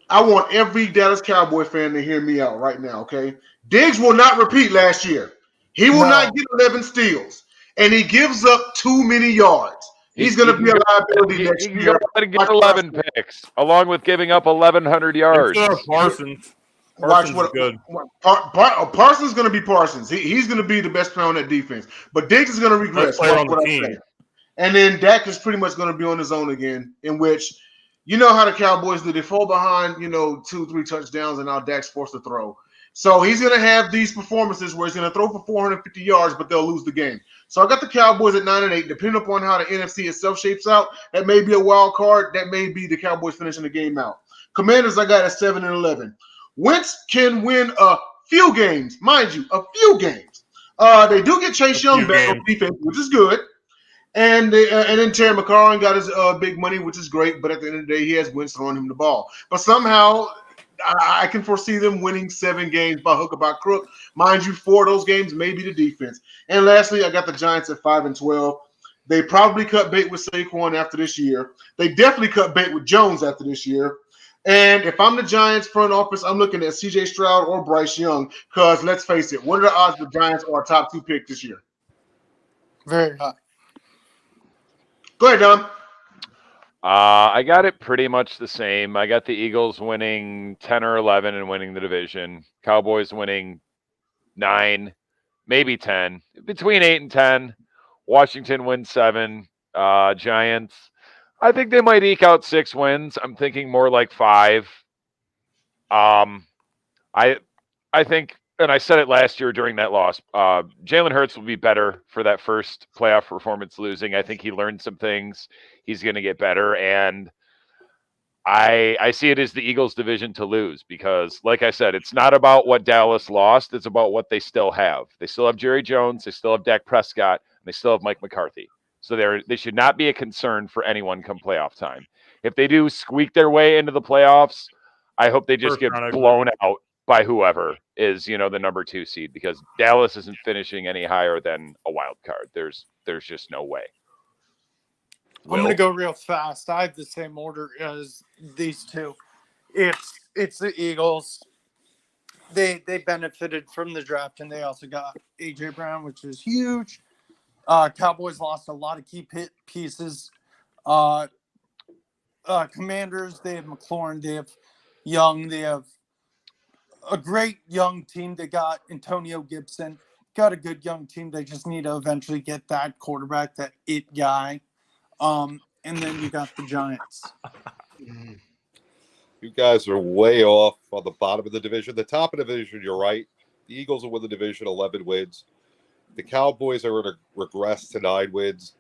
I want every Dallas Cowboy fan to hear me out right now, okay? Diggs will not repeat last year. He will not get 11 steals, and he gives up too many yards. He's going to be a liability next He can year. go and get 11 picks, along with giving up 1,100 yards. Parsons. Watch Parsons is good. Parsons is going to be Parsons. He's going to be the best player on that defense. But Diggs is going to regress. Best player Watch on the what I team. say. And then Dak is pretty much going to be on his own again, in which you know how the Cowboys do. They fall behind, 2-3 touchdowns, and now Dak's forced to throw. So he's going to have these performances where he's going to throw for 450 yards, but they'll lose the game. So I got the Cowboys at 9-8. Depending upon how the NFC itself shapes out, that may be a wild card. That may be the Cowboys finishing the game out. Commanders, I got at 7-11. Wentz can win a few games, mind you, a few games. They do get Chase Young back on defense, which is good. And then Terry McLaurin got his big money, which is great. But at the end of the day, he has Wentz throwing him the ball. But somehow I can foresee them winning 7 games by hook or by crook. Mind you, 4 of those games may be the defense. And lastly, I got the Giants at 5-12. They probably cut bait with Saquon after this year. They definitely cut bait with Jones after this year. And if I'm the Giants front office, I'm looking at C.J. Stroud or Bryce Young because, let's face it, what are the odds the Giants are a top 2 pick this year? Very high. Go ahead, Don. I got it pretty much the same. I got the Eagles winning 10 or 11 and winning the division. Cowboys winning 9, maybe 10. Between 8 and 10. Washington wins 7. Giants, I think they might eke out 6 wins. I'm thinking more like 5. I think, and I said it last year during that loss, Jalen Hurts will be better for that first playoff performance losing. I think he learned some things. He's going to get better. And I see it as the Eagles division to lose because, like I said, it's not about what Dallas lost. It's about what they still have. They still have Jerry Jones. They still have Dak Prescott. And they still have Mike McCarthy. So they should not be a concern for anyone come playoff time. If they do squeak their way into the playoffs, I hope they just get blown out by whoever is, the number 2 seed because Dallas isn't finishing any higher than a wild card. There's just no way. I'm going to go real fast. I have the same order as these two. It's the Eagles. They benefited from the draft, and they also got A.J. Brown, which is huge. Cowboys lost a lot of key pieces. Commanders, they have McLaurin, they have Young, they have a great young team. They got Antonio Gibson, got a good young team. They just need to eventually get that quarterback, that it guy. And then you got the Giants. You guys are way off on the bottom of the division. The top of the division, you're right. The Eagles will win the division, 11 wins. The Cowboys are going to regress to 9 wins.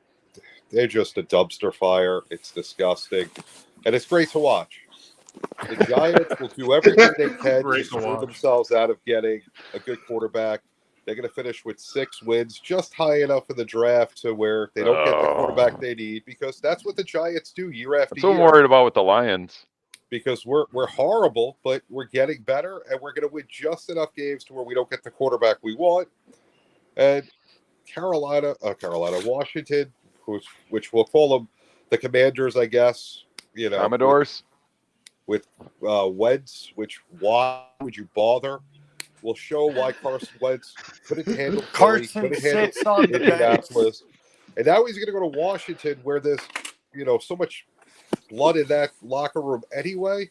They're just a dumpster fire. It's disgusting. And it's great to watch. The Giants will do everything they can to screw themselves out of getting a good quarterback. They're going to finish with 6 wins, just high enough in the draft to where they don't get the quarterback they need, because that's what the Giants do year after year. That's what I'm worried about with the Lions. Because we're horrible, but we're getting better, and we're going to win just enough games to where we don't get the quarterback we want. And Washington, which we'll call them the Commanders, I guess. Commodores. With Wentz, why would you bother? We'll show why Carson Wentz couldn't handle Carson sits on the Indianapolis. And now he's going to go to Washington where there's, so much blood in that locker room anyway.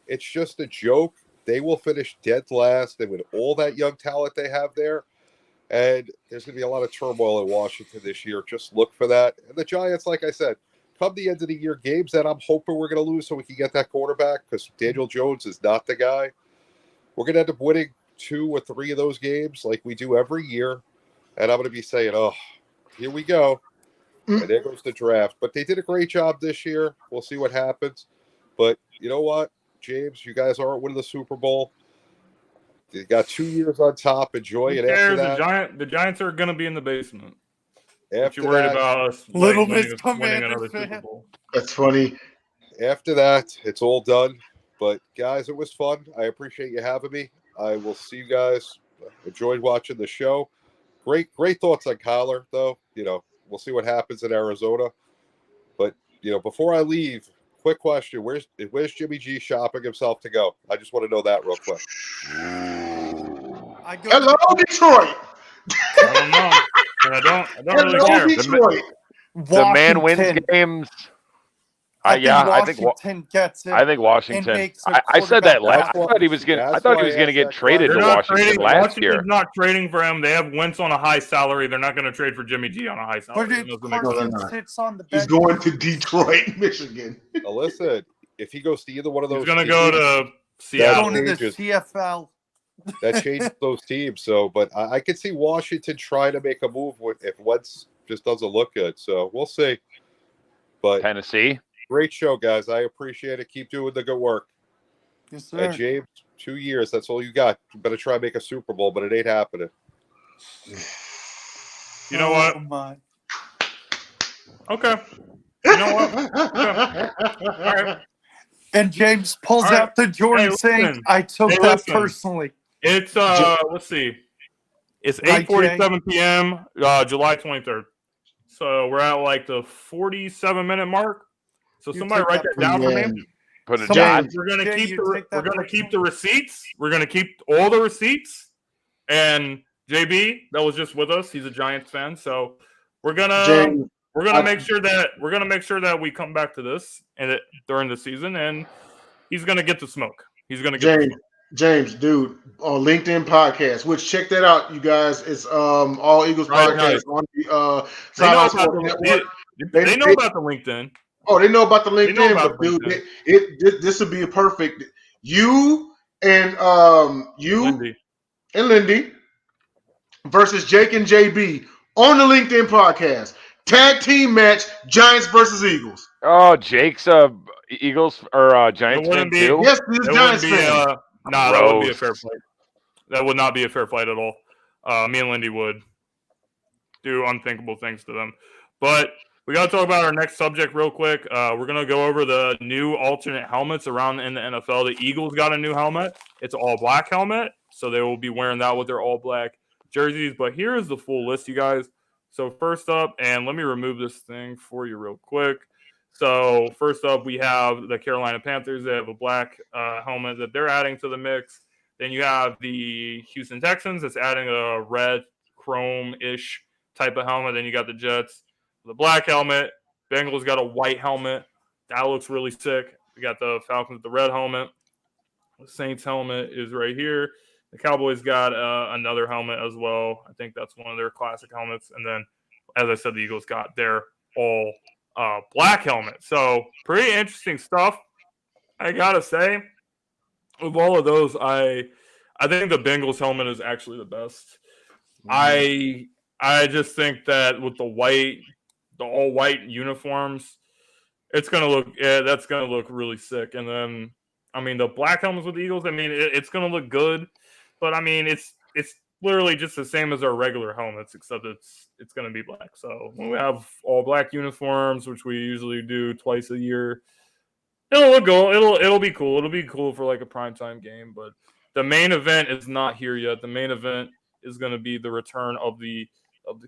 It's just a joke. They will finish dead last. And with all that young talent they have there, and there's going to be a lot of turmoil in Washington this year. Just look for that. And the Giants, like I said, come the end of the year, games that I'm hoping we're going to lose so we can get that quarterback, because Daniel Jones is not the guy. We're going to end up winning 2 or 3 of those games like we do every year. And I'm going to be saying, oh, here we go. And there goes the draft. But they did a great job this year. We'll see what happens. But you know what, James, you guys aren't winning the Super Bowl. You got 2 years on top. Enjoy it. After that, the Giants are going to be in the basement. After you're worried about us Little winning Miss another Commander Super Bowl. That's funny. After that, it's all done. But guys, it was fun. I appreciate you having me. I will see you guys. Enjoyed watching the show. Great thoughts on Kyler, though. We'll see what happens in Arizona. But before I leave, quick question: Where's Jimmy G shopping himself to go? I just want to know that real quick. I go Hello, Detroit. I don't know. And I don't really Hello, care. Detroit. The man wins Washington. games. I think I think Washington gets it. I think Washington. makes a I said that quarterback last. I thought he was gonna. I That's thought he why was I gonna asked get that traded They're to not Washington trading. last year. Washington's not trading for him. They have Wentz on a high salary. They're not going to trade for Jimmy G on a high salary. But It if doesn't make sense. Carson not. sits on the He's bench, going to Detroit, Michigan. Now listen, if he goes to either one of those, He's going to go to going Seattle. to the changes. CFL. that changes those teams. So, but I could see Washington trying to make a move if Wentz just doesn't look good. So we'll see. But Tennessee. great show, guys. I appreciate it. Keep doing the good work. Yes, sir. James, 2 years. That's all you got. You better try and make a Super Bowl, but it ain't happening. You know what? Oh, my. Okay. You know what? Okay. All right. And James pulls All right. out the Jordan Hey, saying, listen. I took Hey, that listen. personally. It's let's see. It's Right, 8:47 p.m. July 23rd. So we're at like the 47-minute mark. So You somebody take write that that down for me. Put a Some- dot. We're gonna Jay, keep you the take that keep the receipts. We're gonna keep all the receipts. And JB, that was just with us. He's a Giants fan, so we're gonna James, make sure that we come back to this during the season, and he's gonna get the smoke. He's gonna get the smoke. James, dude, on LinkedIn podcast, which check that out, you guys. It's All Eagles Right, podcast on the They know Sideline about Sports the Network. they know about the LinkedIn. Oh, they know about the They know LinkedIn, about but dude, LinkedIn. this would be a perfect you and Lindy. Lindy versus Jake and JB on the LinkedIn podcast. Tag team match, Giants versus Eagles. Oh, Jake's Eagles or Giants fan wouldn't be- too. Yes, he's a It Giants wouldn't be fan. that wouldn't be a Gross. fair fight. That would not be a fair fight at all. Me and Lindy would do unthinkable things to them. But we got to talk about our next subject real quick. We're going to go over the new alternate helmets around in the NFL. The Eagles got a new helmet. It's an all-black helmet, so they will be wearing that with their all-black jerseys. But here is the full list, you guys. So first up, and let me remove this thing for you real quick. So first up, we have the Carolina Panthers. They have a black helmet that they're adding to the mix. Then you have the Houston Texans that's adding a red chrome-ish type of helmet. Then you got the Jets, the black helmet. Bengals got a white helmet. That looks really sick. We got the Falcons with the red helmet. The Saints helmet is right here. The Cowboys got another helmet as well. I think that's one of their classic helmets. And then, as I said, the Eagles got their all black helmet. So pretty interesting stuff. I gotta say, of all of those, I think the Bengals helmet is actually the best. I just think that with the all white uniforms, that's gonna look really sick. And then, I mean, the black helmets with the Eagles, I mean, it's gonna look good, but I mean, it's literally just the same as our regular helmets, except it's gonna be black. So when we have all black uniforms, which we usually do twice a year, it'll look cool. It'll be cool. It'll be cool for like a primetime game. But the main event is not here yet. The main event is going to be the return of the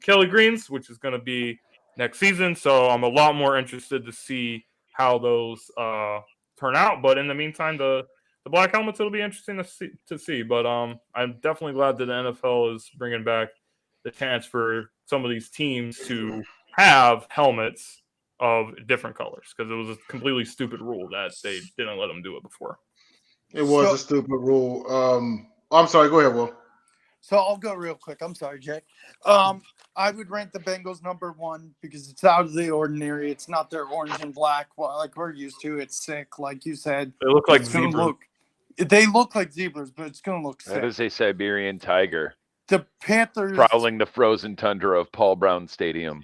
Kelly Greens, which is going to be next season. So I'm a lot more interested to see how those turn out. But in the meantime, the black helmets, it'll be interesting to see. But I'm definitely glad that the NFL is bringing back the chance for some of these teams to have helmets of different colors, because it was a completely stupid rule that they didn't let them do it before. It was a stupid rule. I'm sorry. Go ahead, Will. So I'll go real quick. I'm sorry, Jake. I would rank the Bengals #1 because it's out of the ordinary. It's not their orange and black like we're used to. It's sick, like you said. They look like zebras. They look like zebras, but it's going to look sick. That is a Siberian tiger The Panthers prowling the frozen tundra of Paul Brown Stadium.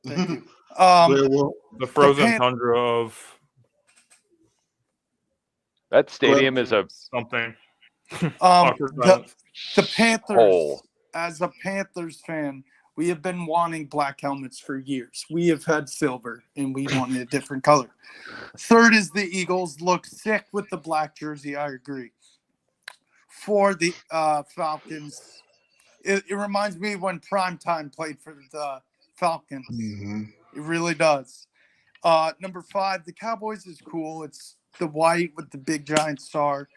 Thank you. The frozen tundra of That stadium is a something. The Panthers, hole. as a Panthers fan, we have been wanting black helmets for years. We have had silver, and we wanted a different color. Third is the Eagles. Look sick with the black jersey. I agree. For the Falcons, it reminds me when Primetime played for the Falcons. Mm-hmm. It really does. Number 5, the Cowboys is cool. It's the white with the big giant star.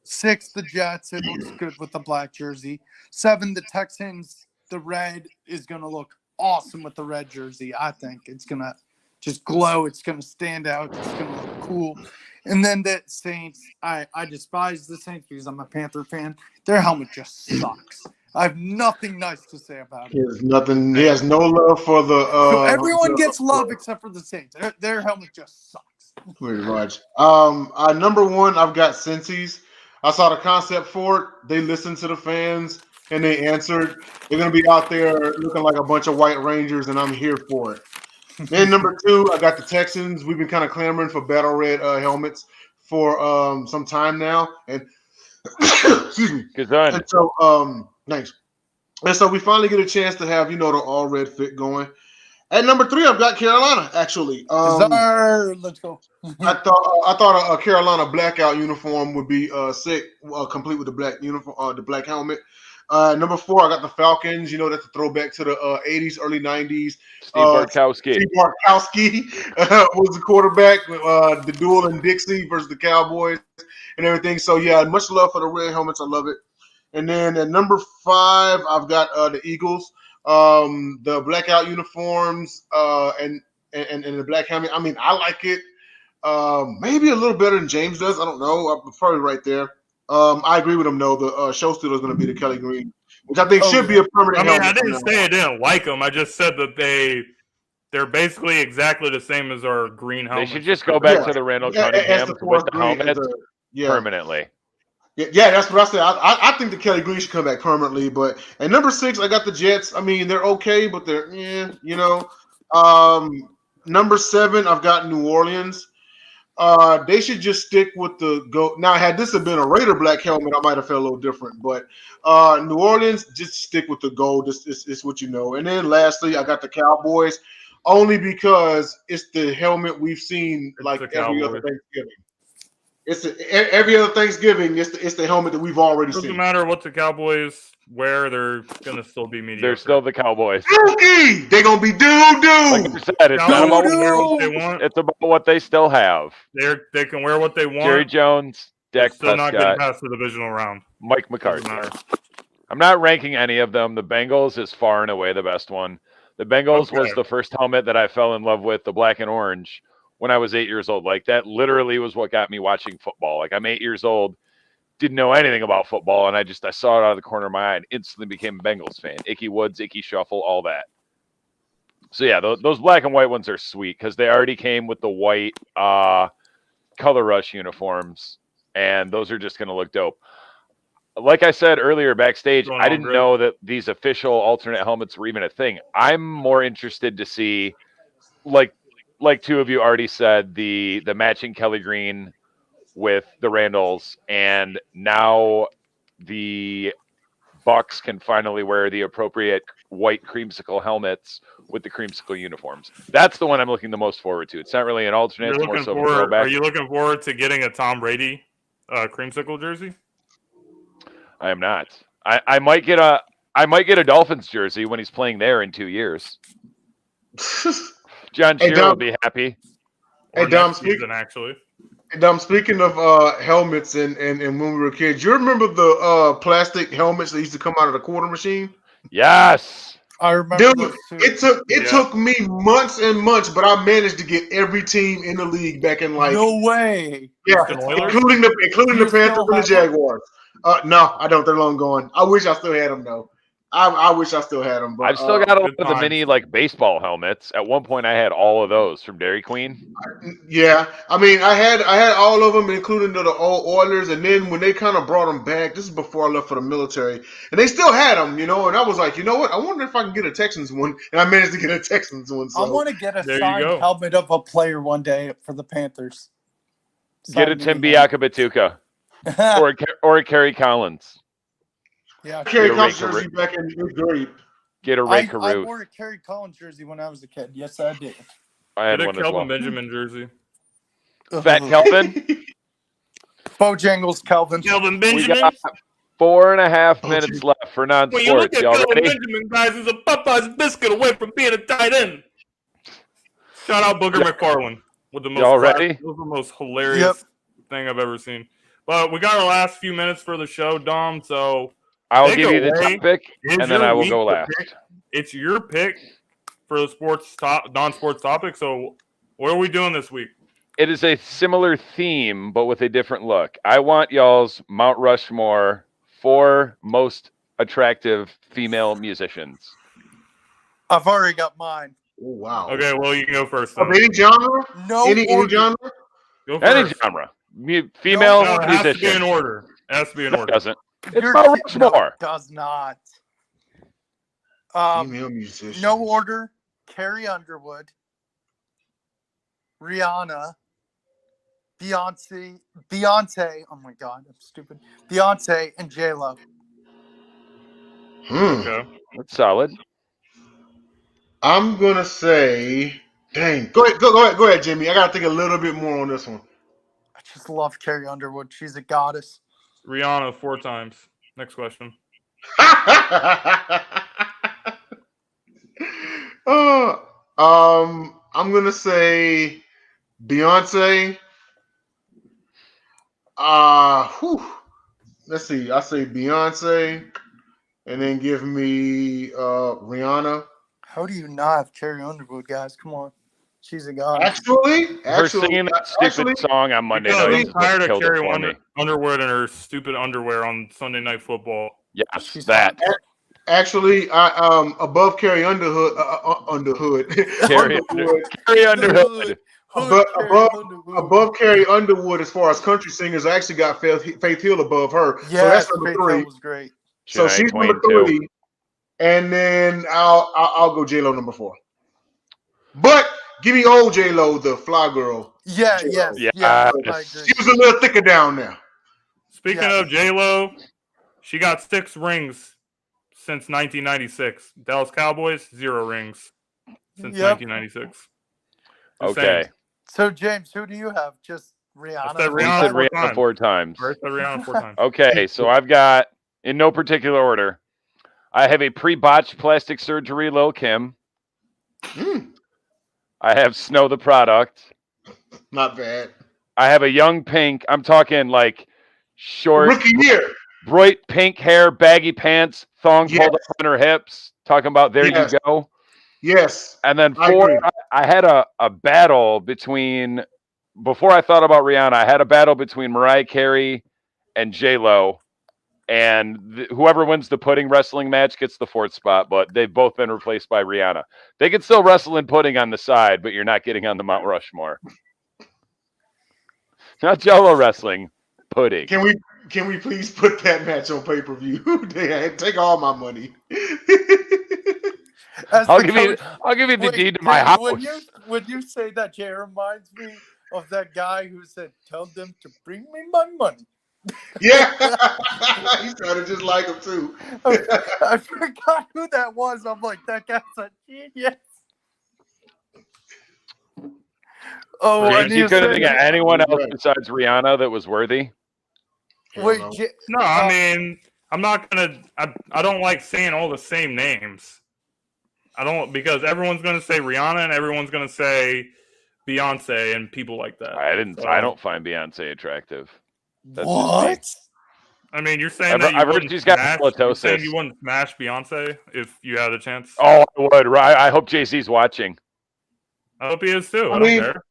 6, the Jets. It looks good with the black jersey. 7, the Texans. The red is going to look awesome with the red jersey. I think it's going to just glow. It's going to stand out. It's going to look cool. And then the Saints. I despise the Saints because I'm a Panther fan. Their helmet just sucks. I have nothing nice to say about it. He has no love for the. Everyone gets love except for the Saints. Their helmet just sucks. Pretty much. Number 1, I've got Cincy's. I saw the concept for it. They listened to the fans and they answered. They're gonna be out there looking like a bunch of white Rangers, and I'm here for it. Then number 2, I got the Texans. We've been kind of clamoring for battle red helmets for some time now, and excuse me. Good on. And so thanks. And so we finally get a chance to have the all red fit going. At number 3, I've got Carolina. Actually, Let's go. I thought a Carolina blackout uniform would be sick, complete with the black uniform, the black helmet. Number 4, I got the Falcons. That's a throwback to the 80s, early 90s. Steve Bartkowski. Steve Bartkowski was the quarterback. The duel in Dixie versus the Cowboys and everything. So, yeah, much love for the red helmets. I love it. And then at number 5, I've got the Eagles. The blackout uniforms and the black helmet. I mean, I like it. Maybe a little better than James does. I don't know. I'm probably right there. I agree with him, though. The show stealer is going to be the Kelly Green, which I think should be a permanent helmet. I didn't say I didn't like them. I just said that they're basically exactly the same as our green helmets. They should just go back to the Randall Cunningham with the helmets permanently. Yeah, that's what I said. I think the Kelly Green should come back permanently. But at number 6, I got the Jets. I mean, they're okay, but they're number 7, I've got New Orleans. They should just stick with the gold. Now, had this have been a Raider black helmet, I might have felt a little different. But New Orleans, just stick with the gold. It's what you know. And then lastly, I got the Cowboys, only because it's the helmet we've seen like every other Thanksgiving. Every other Thanksgiving. It's the helmet that we've already seen. Doesn't matter what the Cowboys wear; they're gonna still be mediocre. They're still the Cowboys. They're gonna be doo-doo. Like I said, it's not about what they want. It's about what they still have. They can wear what they want. Jerry Jones, Dak still Prescott, not getting past the divisional round. Mike McCarthy. I'm not ranking any of them. The Bengals is far and away the best one. The Bengals was the first helmet that I fell in love with, the black and orange, when I was 8 years old. Like, that literally was what got me watching football. Like, I'm 8 years old, didn't know anything about football, and I saw it out of the corner of my eye and instantly became a Bengals fan. Icky Woods, Icky Shuffle, all that. So, yeah, those black and white ones are sweet because they already came with the white Color Rush uniforms, and those are just going to look dope. Like I said earlier backstage, I didn't know that these official alternate helmets were even a thing. I'm more interested to see, like two of you already said, the matching Kelly Green with the Randalls, and now the Bucks can finally wear the appropriate white creamsicle helmets with the creamsicle uniforms. That's the one I'm looking the most forward to. It's not really an alternate. It's more so a throwback. Are you looking forward to getting a Tom Brady creamsicle jersey? I am not. I might get a Dolphins jersey when he's playing there in 2 years. John Shearer will be happy. Hey, Dom, speaking of helmets and when we were kids, you remember the plastic helmets that used to come out of the quarter machine? Yes. I remember. Dude, it took me months and months, but I managed to get every team in the league back in like. No way. Yeah, including the Panthers and the Jaguars. No, I don't. They're long gone. I wish I still had them though. I wish I still had them. But, I've still got a lot of the mini baseball helmets. At one point, I had all of those from Dairy Queen. Yeah, I mean, I had all of them, including the old Oilers. And then when they kind of brought them back, this is before I left for the military, and they still had them, And I was like, you know what? I wonder if I can get a Texans one, and I managed to get a Texans one. So. I want to get a signed helmet of a player one day for the Panthers. Get a Tim Biakabatuka or a Kerry Collins. Yeah, Kerry Collins jersey back in great. Get a Ray Caruth. I wore a Kerry Collins jersey when I was a kid. Yes, I did. I had Get a one Kelvin as well. Benjamin jersey. Fat Kelvin. Bojangles Kelvin. Kelvin Benjamin. We got 4.5 minutes left for non-sports. When you look at Y'all Kelvin ready? Benjamin, guys, he's a Popeye's biscuit away from being a tight end. Shout out Booger McFarland with the Y'all ready? That was the most hilarious thing I've ever seen. But we got our last few minutes for the show, Dom. So I'll take give you it the away. topic, It's and then your I will week go to last. pick. It's your pick for the non-sports topic. So what are we doing this week? It is a similar theme, but with a different look. I want y'all's Mount Rushmore for most attractive female musicians. I've already got mine. Oh, wow. Okay, well, you can go first. Of any genre? No Any order. genre? Go Any first. genre. Female No, it has to be musician. in order. It has to be in No, it order. doesn't. It's You're Mount ki- no, Rushmore. it does not. Female musicians. No order. Carrie Underwood, Rihanna, Beyonce. Oh my God, I'm stupid. Beyonce and J-Lo. Okay. That's solid. I'm gonna say, dang. Go ahead, Jimmy. I gotta think a little bit more on this one. I just love Carrie Underwood. She's a goddess. Rihanna 4 times. Next question. I'm gonna say Beyonce. Let's see. I say Beyonce, and then give me Rihanna. How do you not have Carrie Underwood, guys? Come on. She's a goddess. Actually, Her singing that stupid song on Monday Because nights I'm is what tired of killed it Carrie for me. Underwood and her stupid underwear on Sunday Night Football. Yes, She's that. Actually, I above Carrie Underwood. Carrie Underwood. Above Carrie Underwood, as far as country singers, I actually got Faith Hill above her. Yeah, so that's number Faith 3. Hill was great. So Shania she's Twain, number too. 3, and then I'll go J-Lo number 4. But give me old J-Lo, the fly girl. Yeah, J-Lo. yes, Yeah. I agree. She was a little thicker down there. Speaking Yes. of J-Lo, she got 6 rings since 1996. Dallas Cowboys, 0 rings since 1996. Just Okay. saying. So, James, who do you have? Just Rihanna? I said You Rihanna said 4 Rihanna times. 4 times. Or I said Rihanna 4 times. Okay, so I've got, in no particular order, I have a pre-botched plastic surgery Lil' Kim. I have Snow the Product. Not bad. I have a young Pink. I'm talking like short, Rookie year. bright pink hair, baggy pants, thong Yes. pulled up on her hips. Talking about there Yes. you go. Yes. And then I 4, agree. I had a battle between, before I thought about Rihanna, I had a battle between Mariah Carey and J-Lo. And whoever wins the pudding wrestling match gets the 4th spot, but they've both been replaced by Rihanna. They can still wrestle in pudding on the side, but you're not getting on the Mount Rushmore. Not Jello wrestling, pudding. Can we please put that match on pay-per-view? Take all my money. I'll give you the deed to my house. When you say that, Jay, it reminds me of that guy who said, "Tell them to bring me my money." Yeah. You sounded just like him too. I forgot who that was. I'm like, that guy's a genius. Oh, You and you couldn't said, think of anyone else besides Rihanna that was worthy? wait, No, I mean, I'm not going to – I don't like saying all the same names. I don't – because everyone's going to say Rihanna and everyone's going to say Beyonce and people like that. I don't find Beyonce attractive. That's what? just I mean, you're saying I've that you heard wouldn't she's got smash, you're halitosis. saying you wouldn't smash Beyonce if you had a chance? Oh, I would. Right. I hope JC's watching. I hope he is too. I mean, don't care.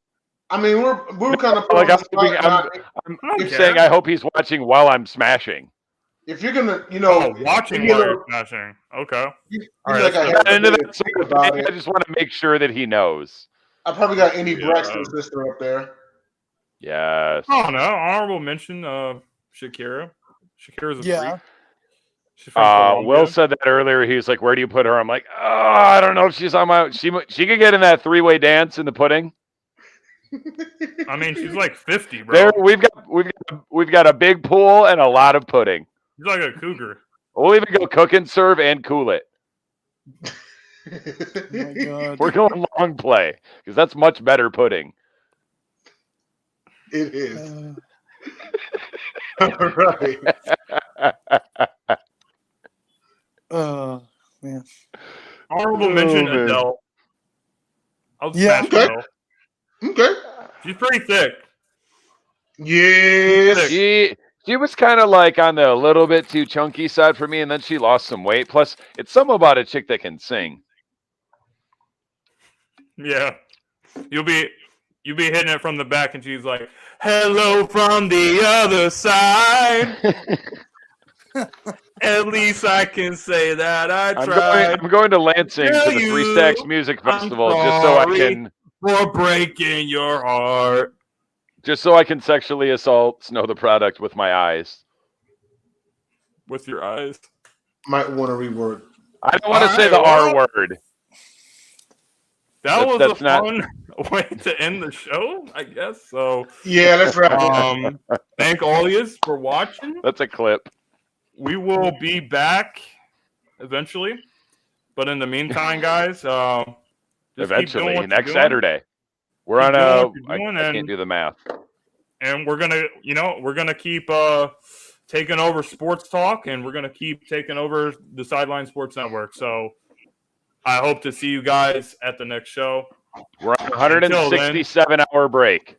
I mean, we're kind of Like, I'm saying I hope he's watching while I'm smashing. if you're gonna, watching while you're smashing. Okay. All right, I just want to make sure that he knows. I probably got any Braxton sister up there. Yes. Oh no! Honorable mention, Shakira. Shakira's a freak. She's from Colombia. Will said that earlier. He was like, "Where do you put her?" I'm like, "Oh, I don't know if she's on my. She could get in that 3-way dance in the pudding." I mean, she's like 50, bro. There, we've got a big pool and a lot of pudding. She's like a cougar. We'll even go cook and serve and cool it. Oh my God. We're going long play because that's much better pudding. It is. All right. Oh man. Honorable mention, man. Adele. I was Yeah. Smash Bill. Okay. She's pretty thick. Yes. She was kind of like on the little bit too chunky side for me, and then she lost some weight. Plus, it's something about a chick that can sing. Yeah. You'll be hitting it from the back, and she's like, "Hello from the other side." At least I can say that I tried. I'm going to Lansing to the Three Stacks Music Festival just so I can for breaking your heart. Just so I can sexually assault Snow the Product with my eyes. With your eyes? Might want to reword. I don't want to say the R word. That was a fun way to end the show, I guess. So yeah, that's right. Thank all you for watching. That's a clip. We will be back eventually, but in the meantime, guys, eventually next Saturday. We're on a. I can't do the math. And we're gonna keep taking over sports talk, and we're gonna keep taking over the Sideline Sports Network. So I hope to see you guys at the next show. We're on a 167-hour break.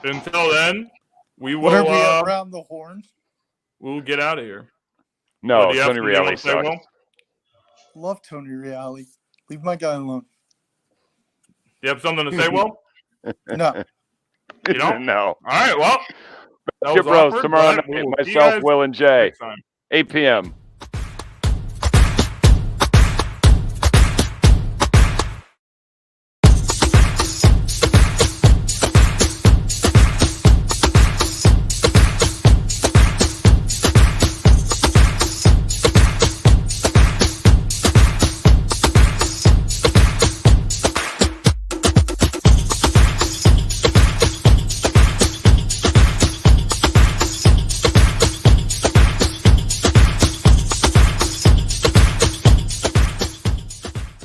Until then, we will. What are we around the horn? We'll get out of here. No, Tony Reale sucks. Love Tony Reale. Leave my guy alone. You have something to say, Will? No. You don't? No. All right, well. Bros tomorrow night. Myself, Will, and Jay. 8 p.m.